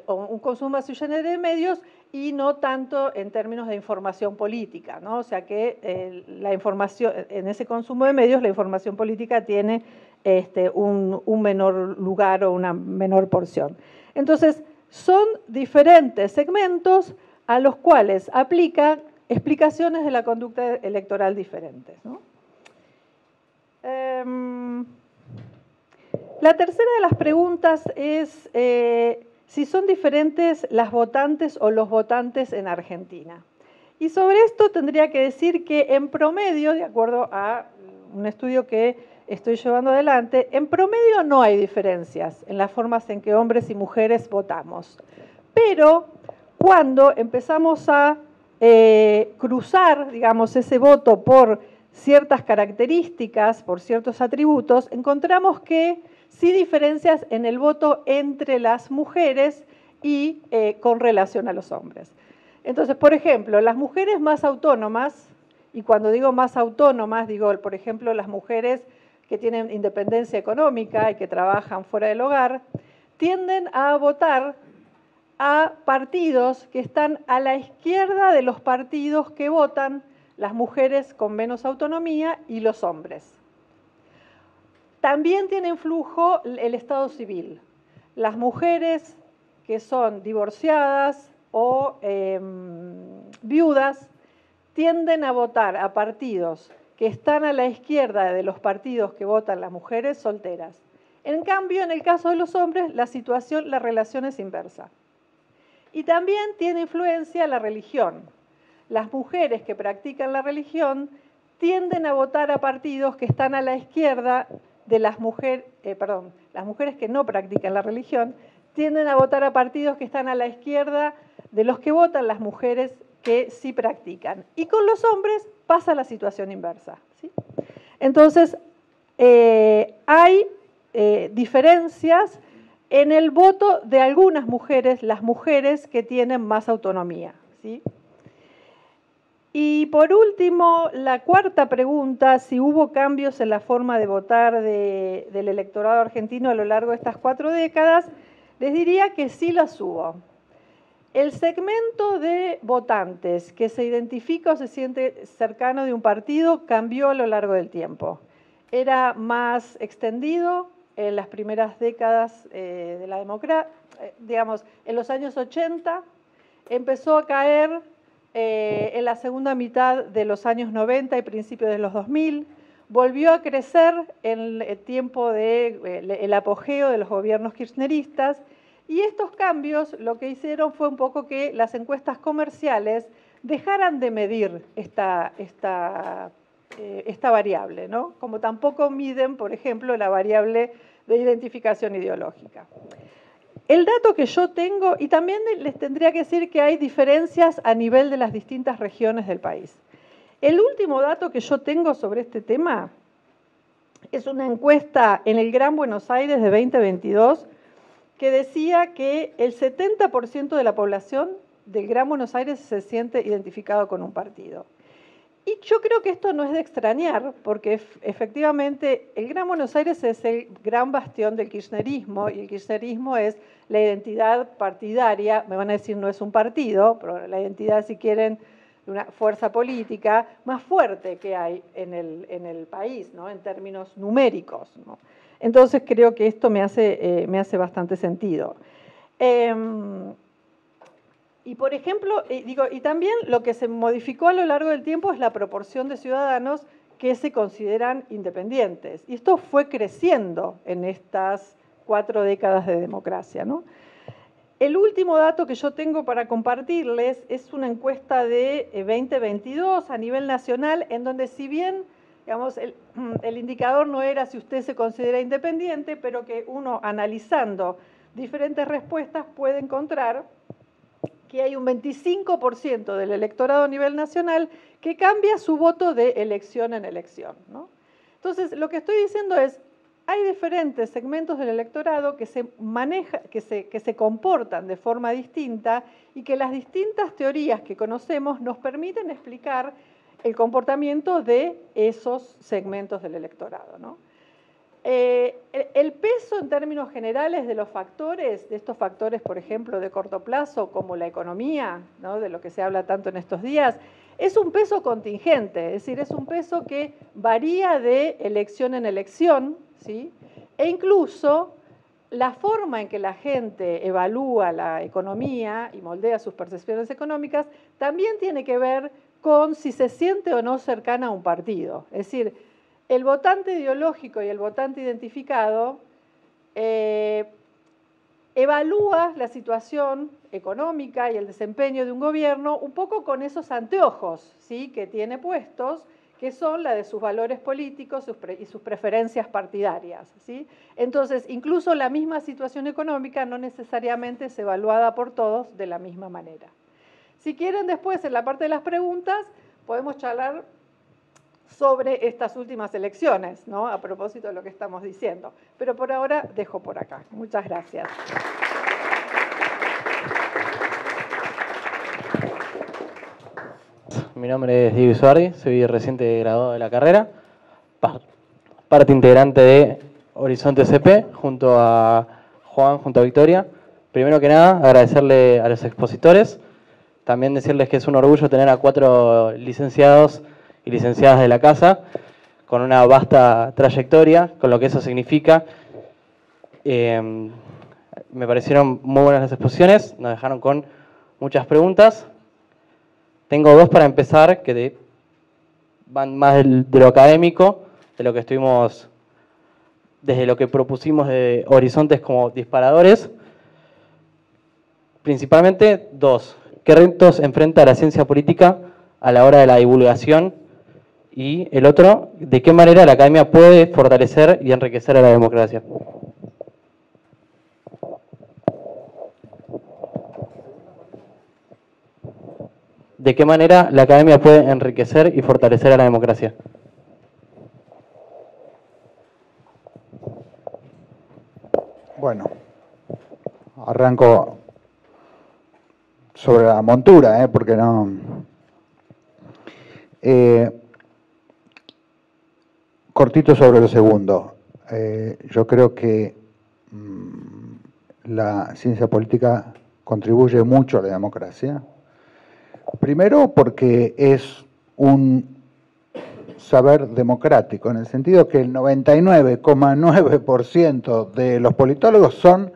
o un consumo más sui generis de medios y no tanto en términos de información política, ¿no? O sea que la información, en ese consumo de medios, la información política tiene un menor lugar o una menor porción. Entonces, son diferentes segmentos a los cuales aplican explicaciones de la conducta electoral diferentes, ¿no? La tercera de las preguntas es si son diferentes las votantes o los votantes en Argentina. Y sobre esto tendría que decir que en promedio, de acuerdo a un estudio que estoy llevando adelante, en promedio no hay diferencias en las formas en que hombres y mujeres votamos. Pero cuando empezamos a cruzar, digamos, ese voto por ciertas características, por ciertos atributos, encontramos que sí diferencias en el voto entre las mujeres y con relación a los hombres. Entonces, por ejemplo, las mujeres más autónomas, y cuando digo más autónomas, digo, por ejemplo, las mujeres que tienen independencia económica y que trabajan fuera del hogar, tienden a votar a partidos que están a la izquierda de los partidos que votan las mujeres con menos autonomía y los hombres. También tiene influjo el estado civil. Las mujeres que son divorciadas o viudas tienden a votar a partidos que están a la izquierda de los partidos que votan las mujeres solteras. En cambio, en el caso de los hombres, la relación es inversa. Y también tiene influencia la religión. Las mujeres que practican la religión tienden a votar a partidos que están a la izquierda de las mujeres que no practican la religión, tienden a votar a partidos que están a la izquierda de los que votan las mujeres que sí practican. Y con los hombres pasa la situación inversa, ¿sí? Entonces, hay diferencias en el voto de algunas mujeres, las mujeres que tienen más autonomía, ¿sí? Y por último, la cuarta pregunta, si hubo cambios en la forma de votar del electorado argentino a lo largo de estas 4 décadas, les diría que sí las hubo. El segmento de votantes que se identifica o se siente cercano de un partido cambió a lo largo del tiempo. Era más extendido en las primeras décadas de la democracia, digamos, en los años 80, empezó a caer en la segunda mitad de los años 90 y principios de los 2000, volvió a crecer en el tiempo del apogeo de los gobiernos kirchneristas, y estos cambios lo que hicieron fue un poco que las encuestas comerciales dejaran de medir esta variable, ¿no? Como tampoco miden, por ejemplo, la variable de identificación ideológica. El dato que yo tengo, y también les tendría que decir que hay diferencias a nivel de las distintas regiones del país. El último dato que yo tengo sobre este tema es una encuesta en el Gran Buenos Aires de 2022 que decía que el 70% de la población del Gran Buenos Aires se siente identificado con un partido. Y yo creo que esto no es de extrañar, porque efectivamente el Gran Buenos Aires es el gran bastión del kirchnerismo, y el kirchnerismo es la identidad partidaria, me van a decir no es un partido, pero la identidad, si quieren, de una fuerza política más fuerte que hay en el país, ¿no? En términos numéricos, ¿no? Entonces creo que esto me hace bastante sentido. Y por ejemplo, y también lo que se modificó a lo largo del tiempo es la proporción de ciudadanos que se consideran independientes. Y esto fue creciendo en estas 4 décadas de democracia, ¿no? El último dato que yo tengo para compartirles es una encuesta de 2022 a nivel nacional, en donde si bien, digamos, el indicador no era si usted se considera independiente, pero que uno analizando diferentes respuestas puede encontrar que hay un 25% del electorado a nivel nacional que cambia su voto de elección en elección, ¿no? Entonces, lo que estoy diciendo es, hay diferentes segmentos del electorado que se comportan de forma distinta y que las distintas teorías que conocemos nos permiten explicar el comportamiento de esos segmentos del electorado, ¿no? El peso en términos generales de los factores, de estos factores, por ejemplo, de corto plazo, como la economía, ¿no? De lo que se habla tanto en estos días, es un peso contingente, es decir, es un peso que varía de elección en elección, ¿sí? E incluso la forma en que la gente evalúa la economía y moldea sus percepciones económicas también tiene que ver con si se siente o no cercana a un partido. Es decir, el votante ideológico y el votante identificado evalúa la situación económica y el desempeño de un gobierno un poco con esos anteojos, ¿sí? Que tiene puestos, que son la de sus valores políticos y sus preferencias partidarias, ¿sí? Entonces, incluso la misma situación económica no necesariamente es evaluada por todos de la misma manera. Si quieren, después, en la parte de las preguntas, podemos charlar sobre estas últimas elecciones, ¿no? A propósito de lo que estamos diciendo. Pero por ahora dejo por acá. Muchas gracias. Mi nombre es Diego Isuardi, soy reciente graduado de la carrera, parte integrante de Horizonte CP, junto a Juan, junto a Victoria. Primero que nada, agradecerle a los expositores, también decirles que es un orgullo tener a 4 licenciados y licenciadas de la casa, con una vasta trayectoria, con lo que eso significa. Me parecieron muy buenas las exposiciones, nos dejaron con muchas preguntas. Tengo 2 para empezar, que van más de lo académico, de lo que estuvimos, desde lo que propusimos de Horizontes como disparadores. Principalmente 2. ¿Qué retos enfrenta la ciencia política a la hora de la divulgación? Y el otro, ¿de qué manera la academia puede fortalecer y enriquecer a la democracia? ¿De qué manera la academia puede enriquecer y fortalecer a la democracia? Bueno, arranco sobre la montura, porque no... cortito sobre lo segundo. Yo creo que la ciencia política contribuye mucho a la democracia. Primero porque es un saber democrático, en el sentido que el 99,9% de los politólogos son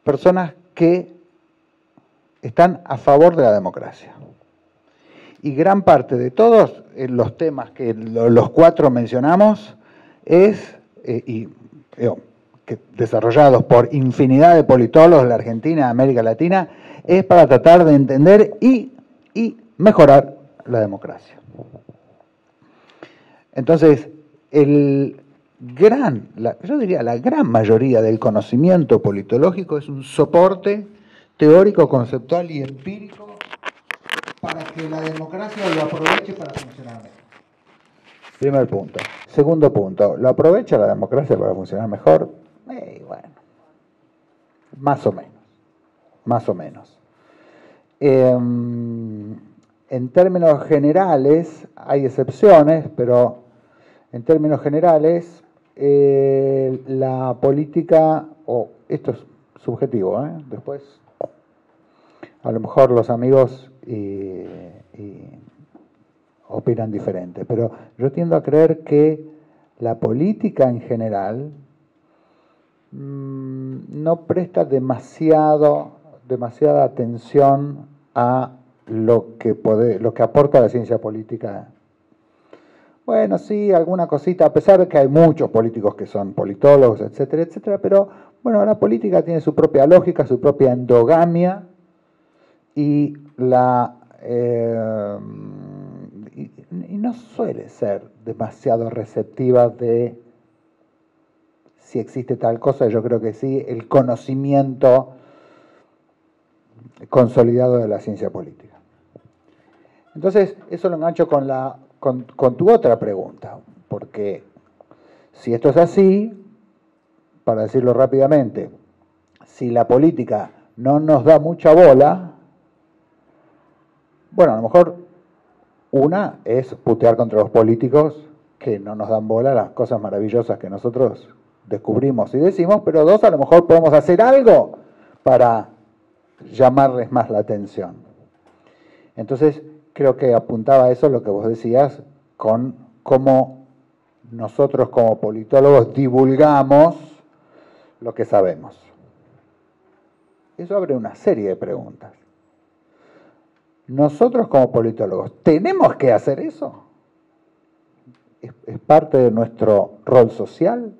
personas que están a favor de la democracia. Y gran parte de todos los temas que los 4 mencionamos es, desarrollados por infinidad de politólogos de la Argentina, América Latina, es para tratar de entender y mejorar la democracia. Entonces, yo diría la gran mayoría del conocimiento politológico es un soporte teórico, conceptual y empírico para que la democracia lo aproveche para funcionar mejor. Primer punto. Segundo punto, ¿lo aprovecha la democracia para funcionar mejor? Bueno, más o menos. Más o menos. En términos generales, hay excepciones, pero en términos generales, la política, esto es subjetivo, después a lo mejor los amigos opinan diferente, pero yo tiendo a creer que la política en general no presta demasiada atención a lo que aporta la ciencia política. Bueno, sí, alguna cosita, a pesar de que hay muchos políticos que son politólogos, etcétera, etcétera, pero bueno, la política tiene su propia lógica, su propia endogamia, y no suele ser demasiado receptiva de si existe tal cosa. Yo creo que sí, el conocimiento consolidado de la ciencia política. Entonces, eso lo engancho con tu otra pregunta, porque si esto es así, para decirlo rápidamente, si la política no nos da mucha bola, bueno, a lo mejor una es putear contra los políticos que no nos dan bola las cosas maravillosas que nosotros descubrimos y decimos, pero dos, a lo mejor podemos hacer algo para llamarles más la atención. Entonces, creo que apuntaba a eso lo que vos decías, con cómo nosotros como politólogos divulgamos lo que sabemos. Eso abre una serie de preguntas. Nosotros como politólogos, ¿tenemos que hacer eso? ¿Es parte de nuestro rol social?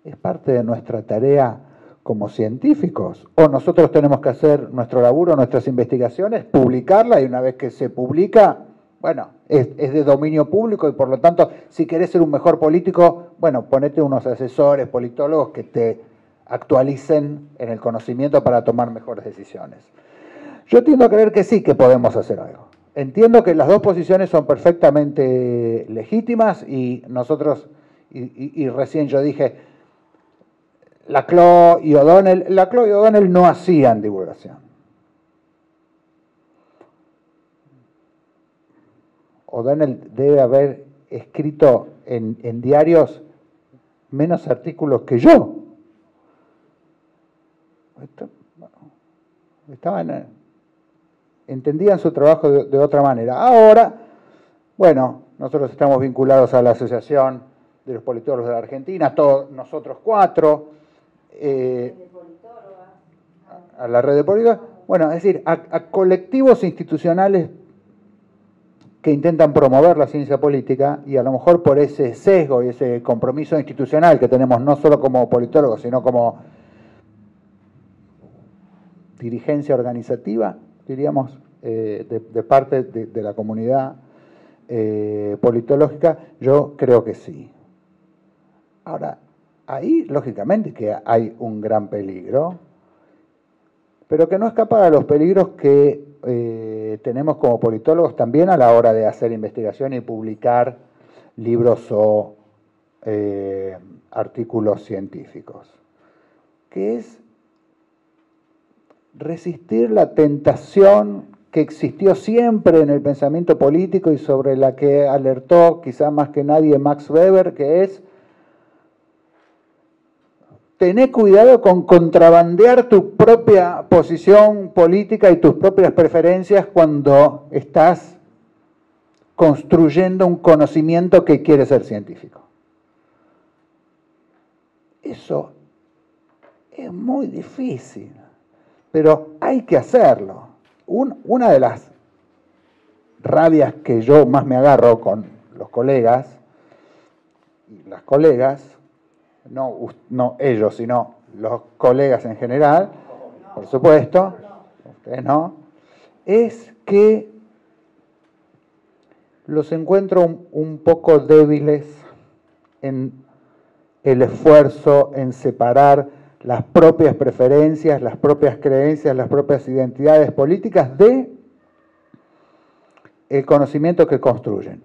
¿Es parte de nuestra tarea como científicos? ¿O nosotros tenemos que hacer nuestro laburo, nuestras investigaciones, publicarla, y una vez que se publica, bueno, es de dominio público, y por lo tanto, si querés ser un mejor político, bueno, ponete unos asesores, politólogos que te actualicen en el conocimiento para tomar mejores decisiones? Yo tiendo a creer que sí, que podemos hacer algo. Entiendo que las dos posiciones son perfectamente legítimas, y nosotros, y recién yo dije, Laclau y O'Donnell no hacían divulgación. O'Donnell debe haber escrito en diarios menos artículos que yo. Entendían su trabajo de otra manera. Ahora, bueno, nosotros estamos vinculados a la Asociación de los Politólogos de la Argentina, todos nosotros cuatro, a la red de políticos, bueno, es decir, a colectivos institucionales que intentan promover la ciencia política, y a lo mejor por ese sesgo y ese compromiso institucional que tenemos no solo como politólogos, sino como dirigencia organizativa, diríamos, de parte de la comunidad politológica, yo creo que sí. Ahora, ahí, lógicamente, que hay un gran peligro, pero que no escapa a los peligros que tenemos como politólogos también a la hora de hacer investigación y publicar libros o artículos científicos, que es resistir la tentación que existió siempre en el pensamiento político y sobre la que alertó quizá más que nadie Max Weber, que es tener cuidado con contrabandear tu propia posición política y tus propias preferencias cuando estás construyendo un conocimiento que quiere ser científico. Eso es muy difícil, pero hay que hacerlo. Una de las rabias que yo más me agarro con los colegas y las colegas, no ellos, sino los colegas en general, por supuesto, ustedes no, es que los encuentro un poco débiles en el esfuerzo en separar las propias preferencias, las propias creencias, las propias identidades políticas de el conocimiento que construyen.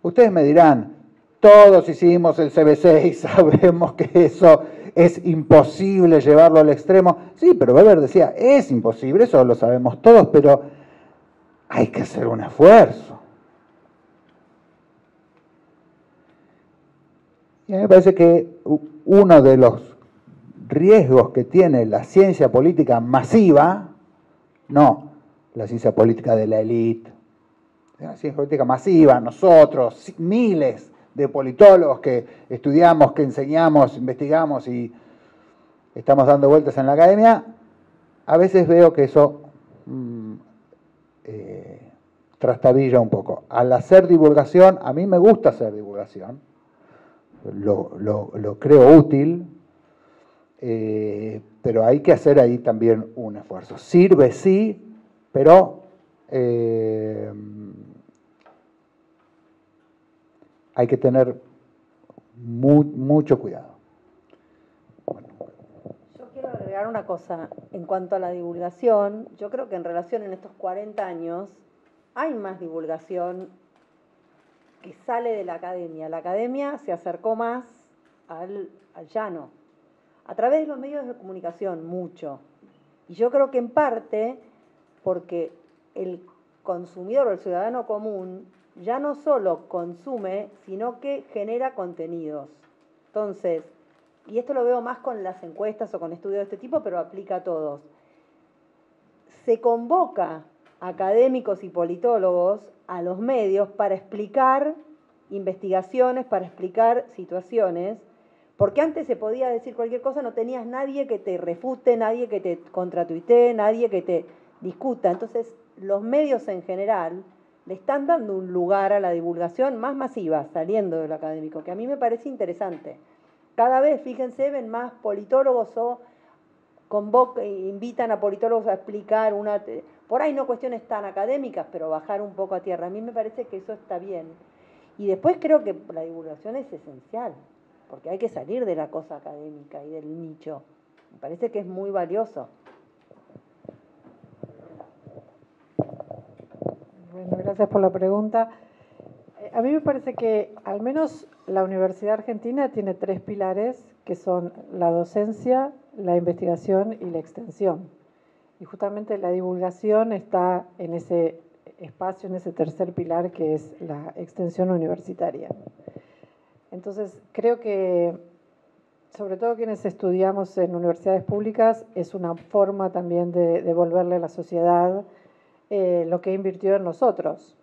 Ustedes me dirán, todos hicimos el CBC y sabemos que eso es imposible llevarlo al extremo. Sí, pero Weber decía, es imposible, eso lo sabemos todos, pero hay que hacer un esfuerzo. Y a mí me parece que uno de los riesgos que tiene la ciencia política masiva, no la ciencia política de la élite, la ciencia política masiva, nosotros, miles de politólogos que estudiamos, que enseñamos, investigamos y estamos dando vueltas en la academia, a veces veo que eso trastabilla un poco. Al hacer divulgación, a mí me gusta hacer divulgación, lo creo útil, pero hay que hacer ahí también un esfuerzo. Sirve, sí, pero hay que tener mucho cuidado. Yo quiero agregar una cosa en cuanto a la divulgación. Yo creo que en relación en estos 40 años hay más divulgación que sale de la academia. La academia se acercó más al llano, a través de los medios de comunicación, mucho. Y yo creo que en parte porque el consumidor o el ciudadano común ya no solo consume, sino que genera contenidos. Entonces, y esto lo veo más con las encuestas o con estudios de este tipo, pero aplica a todos. Se convoca a académicos y politólogos a los medios para explicar investigaciones, para explicar situaciones, porque antes se podía decir cualquier cosa, no tenías nadie que te refute, nadie que te contratuitee, nadie que te discuta. Entonces, los medios en general le están dando un lugar a la divulgación más masiva, saliendo de lo académico, que a mí me parece interesante. Cada vez, fíjense, ven más politólogos o invitan a politólogos a explicar por ahí no cuestiones tan académicas, pero bajar un poco a tierra. A mí me parece que eso está bien. Y después creo que la divulgación es esencial, porque hay que salir de la cosa académica y del nicho. Me parece que es muy valioso. Bueno, gracias por la pregunta. A mí me parece que al menos la Universidad Argentina tiene 3 pilares, que son la docencia, la investigación y la extensión. Y justamente la divulgación está en ese espacio, en ese tercer pilar, que es la extensión universitaria. Entonces, creo que, sobre todo quienes estudiamos en universidades públicas, es una forma también de devolverle a la sociedad lo que invirtió en nosotros.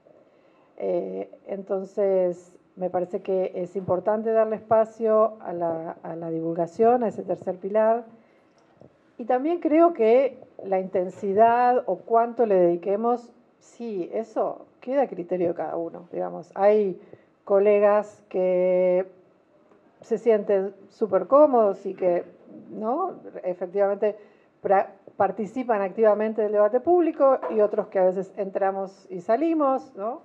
Entonces, me parece que es importante darle espacio a la divulgación, a ese tercer pilar. Y también creo que la intensidad o cuánto le dediquemos, sí, eso queda a criterio de cada uno. Digamos, hay colegas que se sienten súper cómodos y que, ¿no?, efectivamente participan activamente del debate público, y otros que a veces entramos y salimos, ¿no?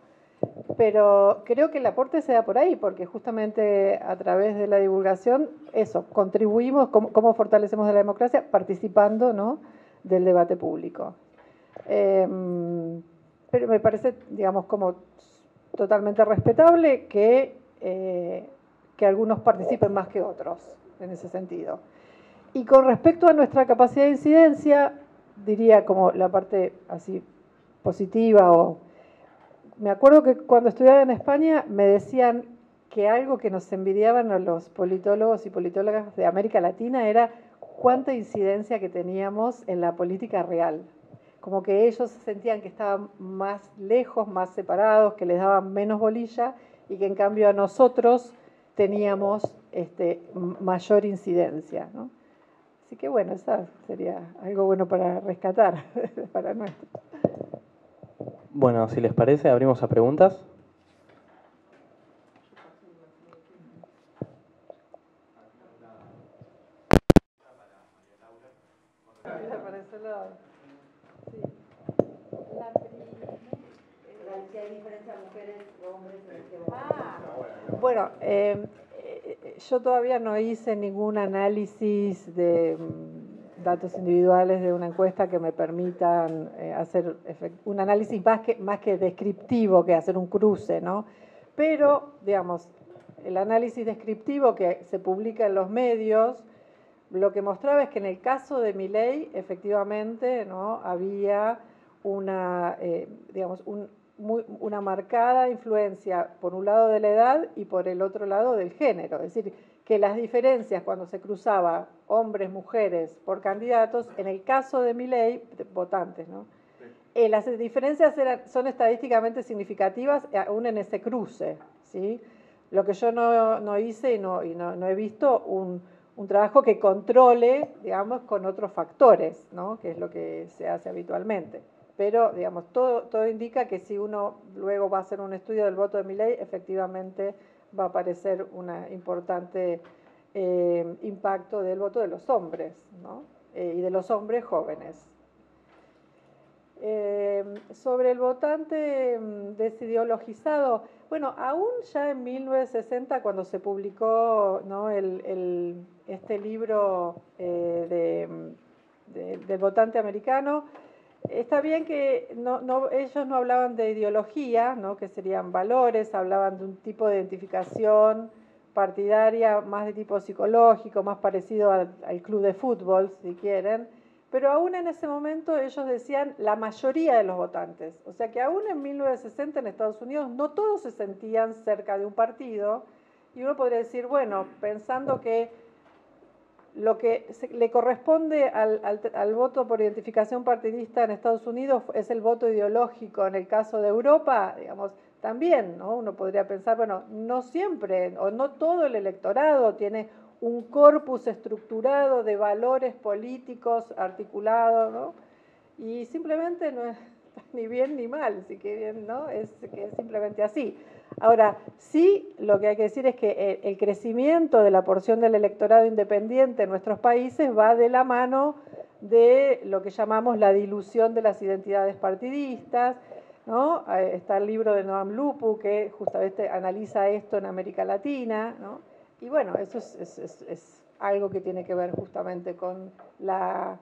Pero creo que el aporte se da por ahí, porque justamente a través de la divulgación, eso, contribuimos, cómo fortalecemos la democracia, participando, ¿no?, del debate público. Pero me parece, digamos, como totalmente respetable que algunos participen más que otros, en ese sentido. Y con respecto a nuestra capacidad de incidencia, diría como la parte así positiva. Me acuerdo que cuando estudiaba en España me decían que algo que nos envidiaban a los politólogos y politólogas de América Latina era cuánta incidencia que teníamos en la política real. Como que ellos sentían que estaban más lejos, más separados, que les daban menos bolilla, y que en cambio a nosotros teníamos mayor incidencia, ¿no? Así que bueno, eso sería algo bueno para rescatar para nuestro. Bueno, si les parece, abrimos a preguntas. Si hay diferencia de mujeres o hombres en el que Bueno, yo todavía no hice ningún análisis de datos individuales de una encuesta que me permitan hacer un análisis más que descriptivo, que hacer un cruce, ¿no? Pero, digamos, el análisis descriptivo que se publica en los medios, lo que mostraba es que en el caso de Milei, efectivamente, ¿no?, había una, digamos, una marcada influencia por un lado de la edad y por el otro lado del género. Es decir, que las diferencias cuando se cruzaba hombres, mujeres por candidatos, en el caso de Milei, votantes, ¿no?, las diferencias son estadísticamente significativas aún en ese cruce, ¿sí? Lo que yo no hice y no he visto un trabajo que controle, digamos, con otros factores, ¿no?, que es lo que se hace habitualmente. Pero, digamos, todo indica que si uno luego va a hacer un estudio del voto de Milei, efectivamente va a aparecer un importante impacto del voto de los hombres, ¿no?, y de los hombres jóvenes. Sobre el votante desideologizado, bueno, aún ya en 1960, cuando se publicó, ¿no?, este libro del votante americano, está bien que ellos no hablaban de ideología, ¿no?, que serían valores, hablaban de un tipo de identificación partidaria más de tipo psicológico, más parecido al club de fútbol, si quieren. Pero aún en ese momento ellos decían la mayoría de los votantes. O sea que aún en 1960 en Estados Unidos no todos se sentían cerca de un partido. Y uno podría decir, bueno, pensando que lo que le corresponde al voto por identificación partidista en Estados Unidos es el voto ideológico. En el caso de Europa, digamos, también, ¿no?, uno podría pensar, bueno, no siempre o no todo el electorado tiene un corpus estructurado de valores políticos articulados, ¿no?, y simplemente no es ni bien ni mal, así que bien, ¿no?, es que es simplemente así. Ahora, sí, lo que hay que decir es que el crecimiento de la porción del electorado independiente en nuestros países va de la mano de lo que llamamos la dilución de las identidades partidistas, ¿no? Está el libro de Noam Lupu que justamente analiza esto en América Latina, ¿no? Y bueno, eso es algo que tiene que ver justamente con la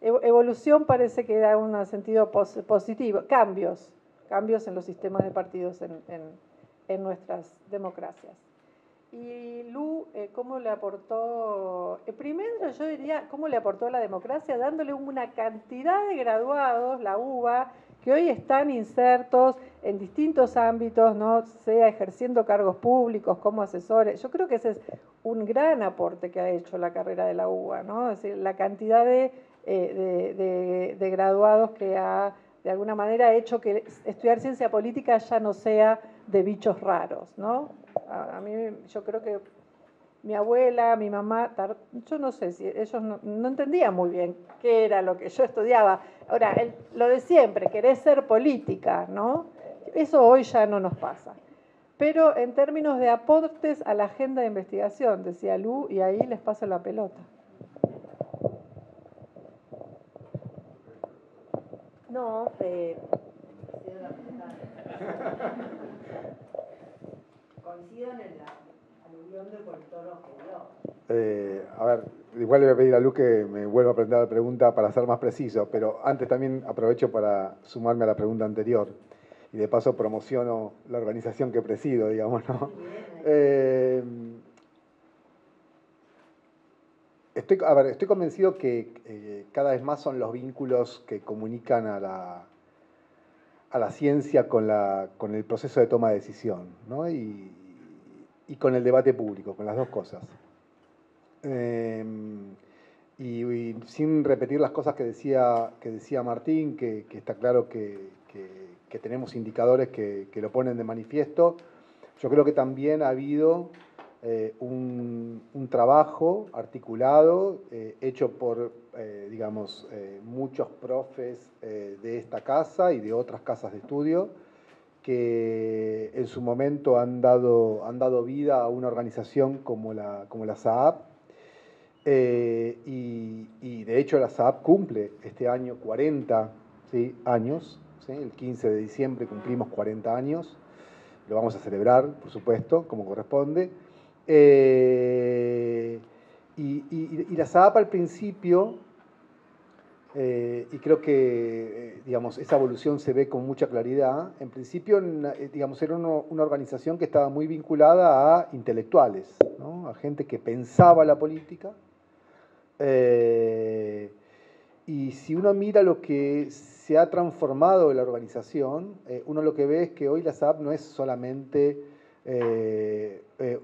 evolución, parece que da un sentido positivo, cambios en los sistemas de partidos en nuestras democracias. Y Lu, ¿cómo le aportó? Primero yo diría, ¿cómo le aportó a la democracia? Dándole una cantidad de graduados, la UBA, que hoy están insertos en distintos ámbitos, ¿no?, sea ejerciendo cargos públicos, como asesores. Yo creo que ese es un gran aporte que ha hecho la carrera de la UBA, ¿no? Es decir, la cantidad de graduados que ha, de alguna manera, hecho que estudiar ciencia política ya no sea de bichos raros, ¿no? A mí, yo creo que mi abuela, mi mamá, yo no sé si ellos no entendían muy bien qué era lo que yo estudiaba. Ahora, lo de siempre, querer ser política, ¿no? Eso hoy ya no nos pasa. Pero en términos de aportes a la agenda de investigación, decía Lu, y ahí les paso la pelota. No, coincido en la alusión de politólogos que dio. A ver, igual le voy a pedir a Lu que me vuelva a plantear la pregunta para ser más preciso, pero antes también aprovecho para sumarme a la pregunta anterior y de paso promociono la organización que presido, digamos, ¿no? Estoy convencido que cada vez más son los vínculos que comunican a la ciencia con el proceso de toma de decisión, ¿no? y con el debate público, con las dos cosas. Y sin repetir las cosas que decía Martín, que está claro que tenemos indicadores que lo ponen de manifiesto, yo creo que también ha habido un trabajo articulado, hecho por, digamos, muchos profes de esta casa y de otras casas de estudio, que en su momento han dado vida a una organización como la SAAP, y de hecho la SAAP cumple este año 40 años, ¿sí? El 15 de diciembre cumplimos 40 años, lo vamos a celebrar, por supuesto, como corresponde. Y la SAAP al principio y creo que digamos, esa evolución se ve con mucha claridad. En principio, digamos, era una organización que estaba muy vinculada a intelectuales, ¿no? A gente que pensaba la política. Y si uno mira lo que se ha transformado en la organización, uno lo que ve es que hoy la SAP no es solamente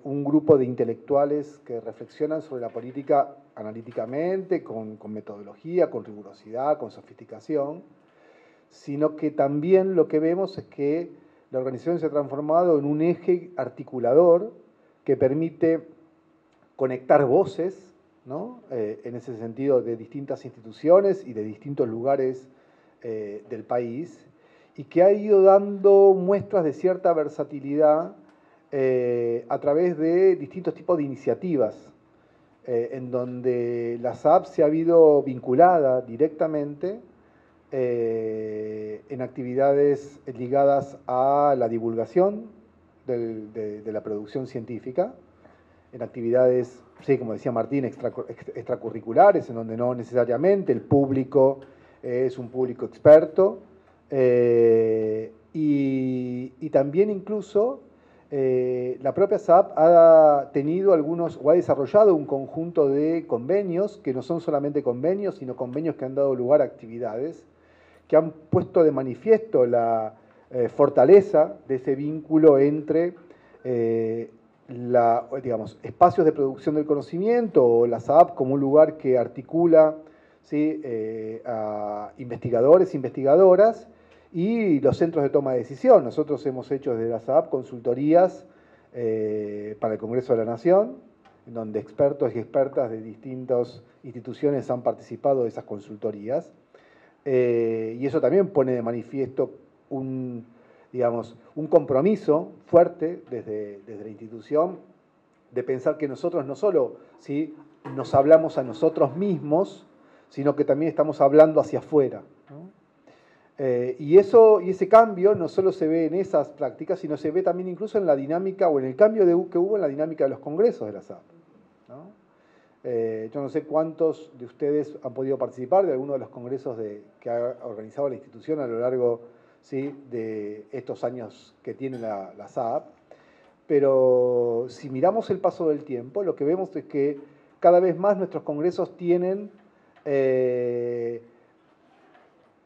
un grupo de intelectuales que reflexionan sobre la política analíticamente, con metodología, con rigurosidad, con sofisticación, sino que también lo que vemos es que la organización se ha transformado en un eje articulador que permite conectar voces, ¿no? En ese sentido, de distintas instituciones y de distintos lugares del país, y que ha ido dando muestras de cierta versatilidad a través de distintos tipos de iniciativas, en donde la SAP se ha habido vinculada directamente en actividades ligadas a la divulgación de la producción científica, en actividades, sí, como decía Martín, extracurriculares, en donde no necesariamente el público es un público experto, y también incluso la propia SAP ha tenido algunos, o ha desarrollado un conjunto de convenios, que no son solamente convenios, sino convenios que han dado lugar a actividades, que han puesto de manifiesto la fortaleza de ese vínculo entre digamos, espacios de producción del conocimiento, o la SAP como un lugar que articula, ¿sí? A investigadores, investigadoras, y los centros de toma de decisión. Nosotros hemos hecho desde la SAP consultorías para el Congreso de la Nación, en donde expertos y expertas de distintas instituciones han participado de esas consultorías, y eso también pone de manifiesto digamos, un compromiso fuerte desde la institución de pensar que nosotros no solo, ¿sí?, nos hablamos a nosotros mismos, sino que también estamos hablando hacia afuera, ¿no? Y ese cambio no solo se ve en esas prácticas, sino se ve también incluso en la dinámica, o en el cambio que hubo en la dinámica de los congresos de la SAP, ¿no? Yo no sé cuántos de ustedes han podido participar de alguno de los congresos que ha organizado la institución a lo largo, ¿sí?, de estos años que tiene la SAP, pero si miramos el paso del tiempo, lo que vemos es que cada vez más nuestros congresos tienen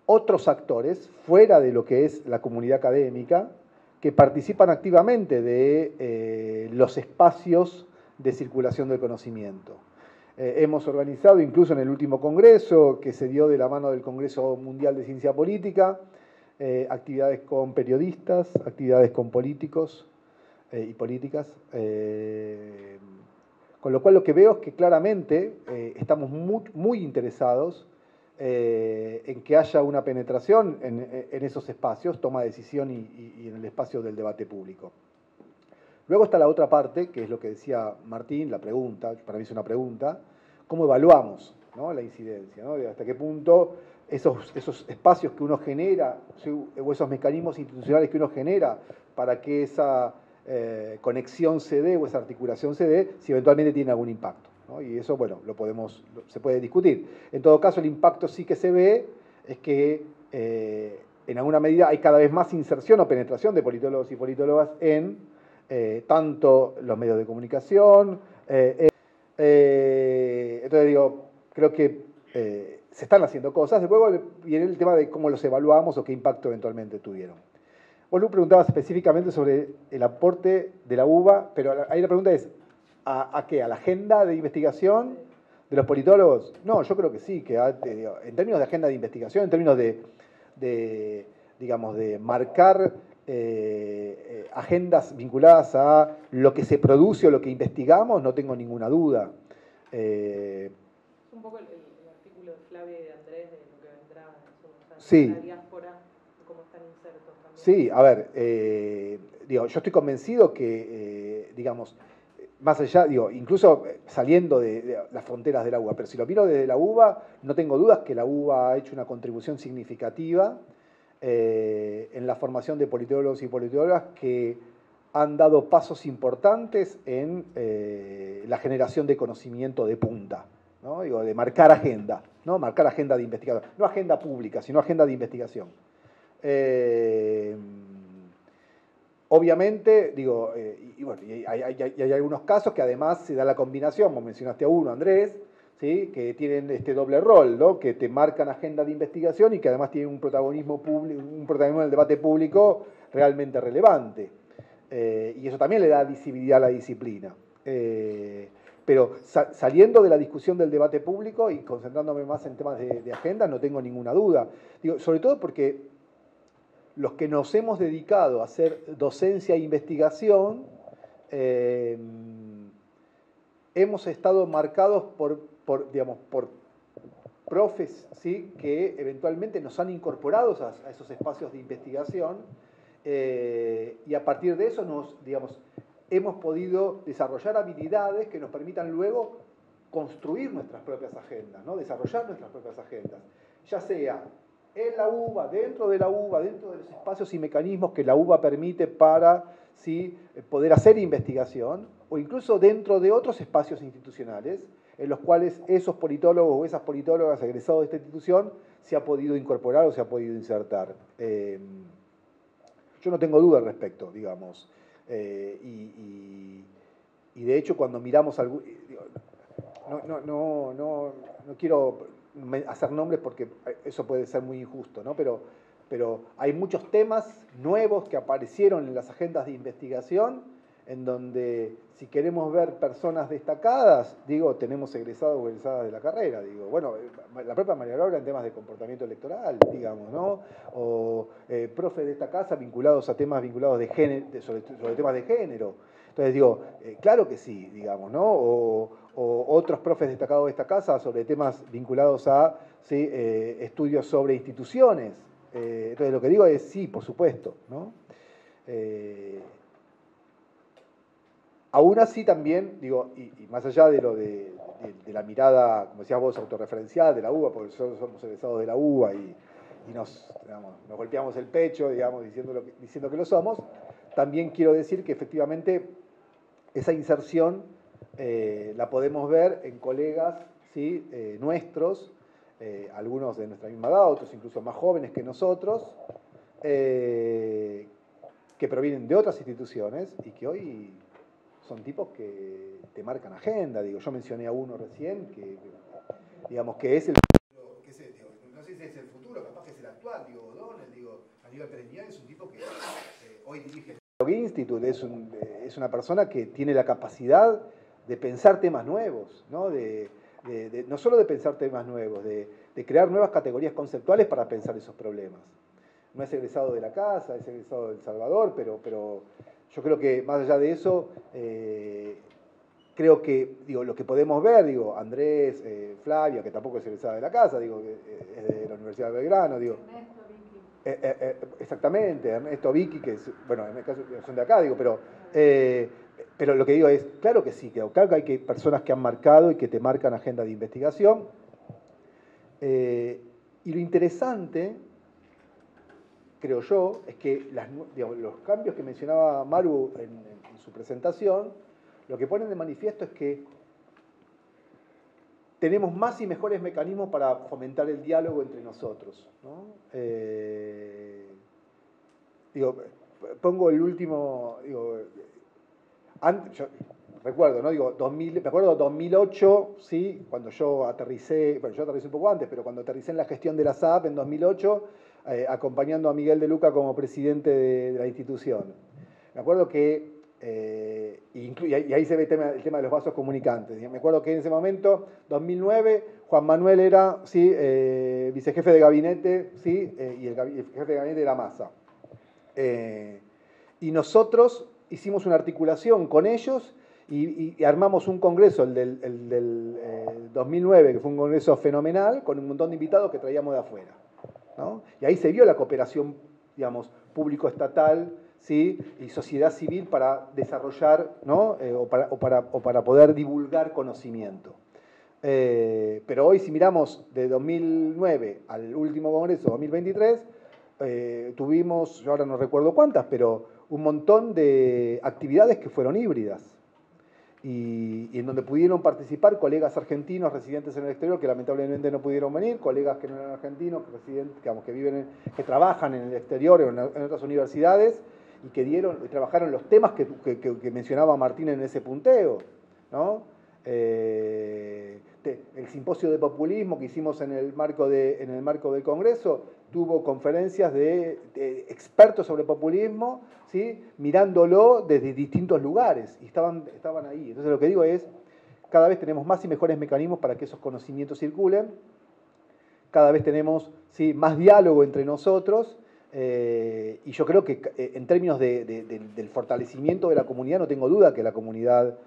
otros actores, fuera de lo que es la comunidad académica, que participan activamente de los espacios de circulación del conocimiento. Hemos organizado, incluso en el último congreso, que se dio de la mano del Congreso Mundial de Ciencia Política, actividades con periodistas, actividades con políticos y políticas, con lo cual lo que veo es que claramente estamos muy interesados en que haya una penetración en esos espacios, toma de decisión y en el espacio del debate público. Luego está la otra parte, que es lo que decía Martín, la pregunta, para mí es una pregunta: ¿cómo evaluamos, ¿no?, la incidencia, ¿no? ¿Hasta qué punto esos espacios que uno genera, o esos mecanismos institucionales que uno genera para que esa conexión se dé, o esa articulación se dé, si eventualmente tiene algún impacto, ¿no? Y eso, bueno, se puede discutir. En todo caso, el impacto sí que se ve es que en alguna medida hay cada vez más inserción o penetración de politólogos y politólogas en tanto los medios de comunicación. Entonces digo, creo que se están haciendo cosas. Luego viene el tema de cómo los evaluamos o qué impacto eventualmente tuvieron. Vos lo preguntabas específicamente sobre el aporte de la UBA, pero ahí la pregunta es, ¿a qué? ¿A la agenda de investigación de los politólogos? No, yo creo que sí, que en términos de agenda de investigación, en términos digamos, de marcar agendas vinculadas a lo que se produce o lo que investigamos, no tengo ninguna duda. Un poco el artículo de Flavia y de Andrés de lo que vendrá, sí, la diáspora, cómo están insertos también. Sí, a ver, yo estoy convencido que, digamos, más allá, incluso saliendo de las fronteras de la UBA, pero si lo miro desde la UBA, no tengo dudas que la UBA ha hecho una contribución significativa en la formación de politólogos y politólogas que han dado pasos importantes en la generación de conocimiento de punta, ¿no? De marcar agenda, ¿no? Marcar agenda de investigación. No agenda pública, sino agenda de investigación. Obviamente, digo, hay algunos casos que además se da la combinación, como mencionaste a uno, Andrés, ¿sí? Que tienen este doble rol, ¿no? Que te marcan agenda de investigación y que además tienen un protagonismo en el debate público realmente relevante. Y eso también le da visibilidad a la disciplina. Pero saliendo de la discusión del debate público y concentrándome más en temas de agenda, no tengo ninguna duda. Digo, sobre todo porque los que nos hemos dedicado a hacer docencia e investigación, hemos estado marcados por profes, ¿sí? Que eventualmente nos han incorporado a esos espacios de investigación, y a partir de eso hemos podido desarrollar habilidades que nos permitan luego construir nuestras propias agendas, ¿no? Desarrollar nuestras propias agendas, ya sea en la UBA, dentro de los espacios y mecanismos que la UBA permite para, ¿sí? Poder hacer investigación, o incluso dentro de otros espacios institucionales en los cuales esos politólogos o esas politólogas egresados de esta institución se ha podido incorporar o se ha podido insertar. Yo no tengo duda al respecto, digamos. Y de hecho, cuando miramos algún... No quiero hacer nombres porque eso puede ser muy injusto, ¿no? Pero hay muchos temas nuevos que aparecieron en las agendas de investigación en donde, si queremos ver personas destacadas, digo, tenemos egresados o egresadas de la carrera, digo, bueno, la propia María Laura en temas de comportamiento electoral, digamos, ¿no? O profes de esta casa vinculados a temas vinculados de género, sobre temas de género. Entonces digo, claro que sí, digamos, ¿no? O otros profes destacados de esta casa sobre temas vinculados a, ¿sí? Estudios sobre instituciones. Entonces lo que digo es sí, por supuesto, ¿no? Aún así también, digo, y más allá de la mirada, como decías vos, autorreferencial de la UBA, porque nosotros somos egresados de la UBA y nos golpeamos el pecho, digamos, diciendo que lo somos, también quiero decir que efectivamente esa inserción la podemos ver en colegas, ¿sí? Nuestros, algunos de nuestra misma edad, otros incluso más jóvenes que nosotros, que provienen de otras instituciones y que hoy son tipos que te marcan agenda. Digo, yo mencioné a uno recién que digamos que es el futuro, no sé si es el futuro, capaz que es el actual, digo, O'Donnell, digo, Aníbal Pereñán es un tipo que hoy dirige el Institute, es una persona que tiene la capacidad de pensar temas nuevos, ¿no? No solo de pensar temas nuevos, de crear nuevas categorías conceptuales para pensar esos problemas. No es egresado de la casa, es egresado de El Salvador, pero yo creo que más allá de eso, creo que lo que podemos ver, Andrés, Flavia, que tampoco es egresada de la casa, que es de la Universidad de Belgrano, Ernesto, Vicky. Exactamente, Ernesto, Vicky, que es, bueno, en el caso son de acá, pero lo que digo es, claro que sí, claro que hay personas que han marcado y que te marcan agenda de investigación. Y lo interesante, creo yo, es que los cambios que mencionaba Maru en su presentación, lo que ponen de manifiesto es que tenemos más y mejores mecanismos para fomentar el diálogo entre nosotros, ¿no? Pongo el último, yo recuerdo, ¿no? Me acuerdo 2008, ¿sí? Cuando yo aterricé, bueno, yo aterricé un poco antes, pero cuando aterricé en la gestión de la SAP en 2008, acompañando a Miguel de Luca como presidente de la institución. Me acuerdo que, y ahí se ve el tema de los vasos comunicantes. Me acuerdo que en ese momento, 2009, Juan Manuel era, ¿sí? Vicejefe de gabinete, ¿sí? Y el jefe de gabinete era Massa. Y nosotros hicimos una articulación con ellos y armamos un congreso, el del 2009, que fue un congreso fenomenal, con un montón de invitados que traíamos de afuera, ¿no? Y ahí se vio la cooperación, público-estatal, ¿sí? Y sociedad civil para desarrollar, ¿no? o para poder divulgar conocimiento. Pero hoy, si miramos de 2009 al último congreso, 2023, tuvimos, yo ahora no recuerdo cuántas, pero un montón de actividades que fueron híbridas. y en donde pudieron participar colegas argentinos residentes en el exterior que lamentablemente no pudieron venir, colegas que no eran argentinos, que viven que trabajan en el exterior o en otras universidades y que trabajaron los temas que mencionaba Martín en ese punteo, ¿no? El simposio de populismo que hicimos en el marco del Congreso tuvo conferencias de expertos sobre populismo, ¿sí? Mirándolo desde distintos lugares, y estaban ahí. Entonces lo que digo es, cada vez tenemos más y mejores mecanismos para que esos conocimientos circulen, cada vez tenemos, ¿sí?, más diálogo entre nosotros, y yo creo que en términos del fortalecimiento de la comunidad, no tengo duda que la comunidad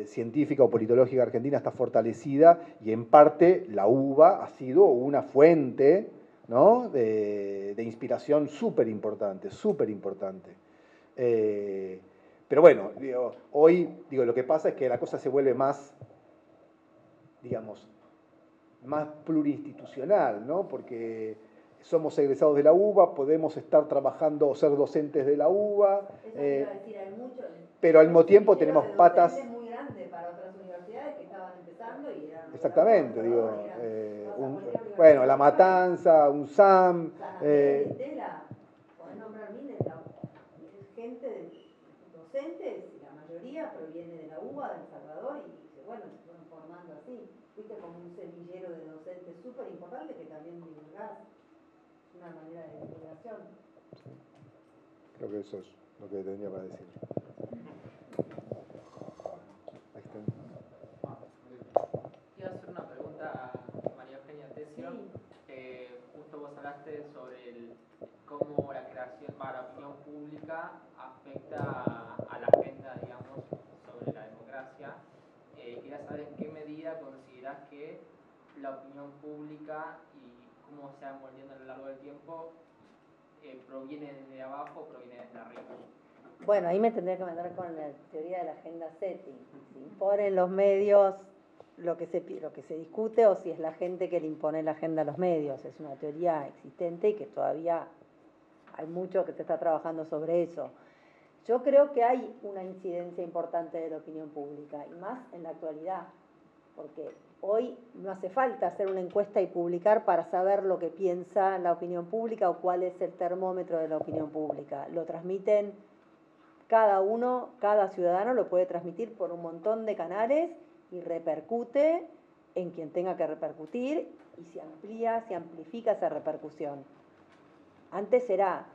científica o politológica argentina está fortalecida, y en parte la UBA ha sido una fuente, ¿no?, de inspiración súper importante, súper importante. Pero bueno, hoy lo que pasa es que la cosa se vuelve más, digamos, más plurinstitucional, ¿no? Porque somos egresados de la UBA, podemos estar trabajando o ser docentes de la UBA, pero al mismo tiempo tenemos patas muy grande para otras universidades que estaban empezando y eran exactamente, digo, bueno, La Matanza, UNSAM, podés nombrar miles, gente docentes, y la mayoría proviene de la UBA, de El Salvador, y bueno, se fueron formando así. Fuiste como un semillero de docentes súper importante que también divulgás. Una manera de divulgación. Creo que eso es lo que tendría para decir. Iba a hacer una pregunta a María Eugenia Tesio. Sí. Justo vos hablaste sobre cómo la creación, la opinión pública afecta a la agenda, digamos, sobre la democracia. Quería saber en qué medida considerás que la opinión pública y cómo se va moldeando a lo largo del tiempo proviene desde abajo o proviene desde arriba. Bueno, ahí me tendría que meter con la teoría de la agenda setting. Si imponen los medios lo que se discute o si es la gente que le impone la agenda a los medios. Es una teoría existente y que todavía hay mucho que se está trabajando sobre eso. Yo creo que hay una incidencia importante de la opinión pública, y más en la actualidad, porque hoy no hace falta hacer una encuesta y publicar para saber lo que piensa la opinión pública o cuál es el termómetro de la opinión pública. Lo transmiten cada uno, cada ciudadano lo puede transmitir por un montón de canales y repercute en quien tenga que repercutir y se amplifica esa repercusión. Antes era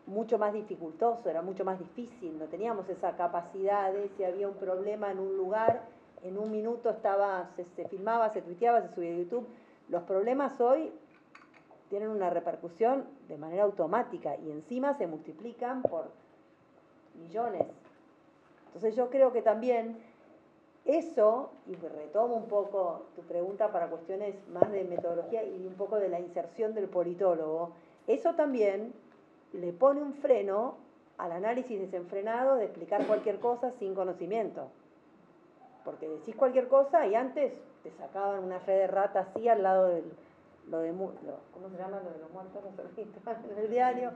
mucho más dificultoso, era mucho más difícil, no teníamos esa capacidad de, si había un problema en un lugar, en un minuto se filmaba, se tuiteaba, se subía a YouTube. Los problemas hoy tienen una repercusión de manera automática y encima se multiplican por millones. Entonces yo creo que también eso, y retomo un poco tu pregunta para cuestiones más de metodología y un poco de la inserción del politólogo, eso también le pone un freno al análisis desenfrenado de explicar cualquier cosa sin conocimiento. Porque decís cualquier cosa y antes te sacaban una fe de rata así al lado de ¿cómo se llama? Lo de los muertos, no se en el diario.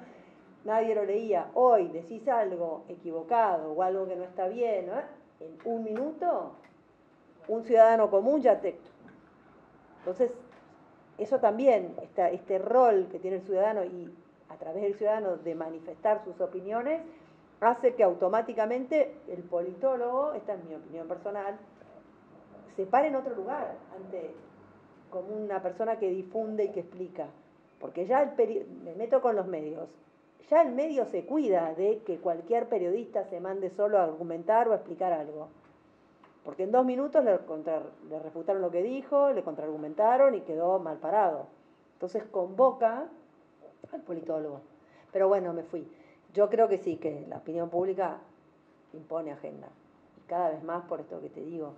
Nadie lo leía. Hoy decís algo equivocado o algo que no está bien, ¿no? En un minuto, un ciudadano común ya te... Entonces, eso también, este rol que tiene el ciudadano y a través del ciudadano de manifestar sus opiniones, hace que automáticamente el politólogo, esta es mi opinión personal, se pare en otro lugar, como una persona que difunde y que explica. Porque ya me meto con los medios. Ya el medio se cuida de que cualquier periodista se mande solo a argumentar o a explicar algo. Porque en 2 minutos le refutaron lo que dijo, le contraargumentaron y quedó mal parado. Entonces convoca al politólogo. Pero bueno, me fui. Yo creo que sí, que la opinión pública impone agenda. Y cada vez más por esto que te digo.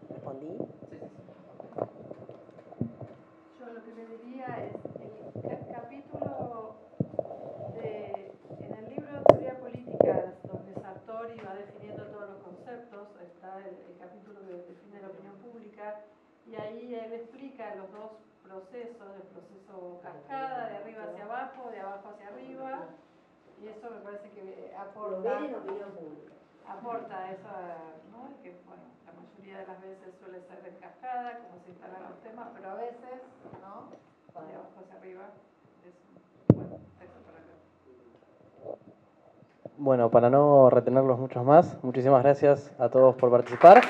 ¿Respondí? Yo lo que le diría es el capítulo en el libro de Teoría Política, donde Sartori va definiendo todos los conceptos, está el capítulo que define la opinión pública, y ahí él explica los dos procesos, el proceso cascada, de arriba hacia abajo, de abajo hacia arriba, y eso me parece que aporta... Lo ven en opinión pública. aporta eso, ¿no? Que bueno, la mayoría de las veces suele ser en cascada, como se instalan los temas, pero a veces, ¿no? De abajo hacia arriba es un buen texto para leer. Bueno, para no retenerlos muchos más, muchísimas gracias a todos por participar.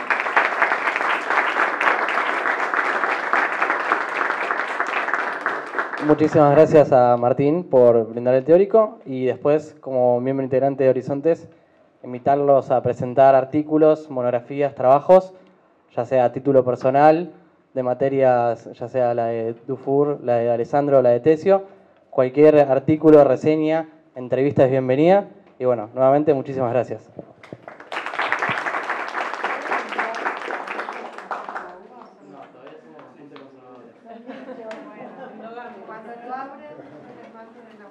Muchísimas gracias a Martín por brindar el teórico y después, como miembro integrante de Horizontes, invitarlos a presentar artículos, monografías, trabajos, ya sea a título personal, de materias, ya sea la de Dufour, la de Alessandro, la de Tesio. Cualquier artículo, reseña, entrevista es bienvenida. Y bueno, nuevamente muchísimas gracias. Cuando lo abres, les mando en la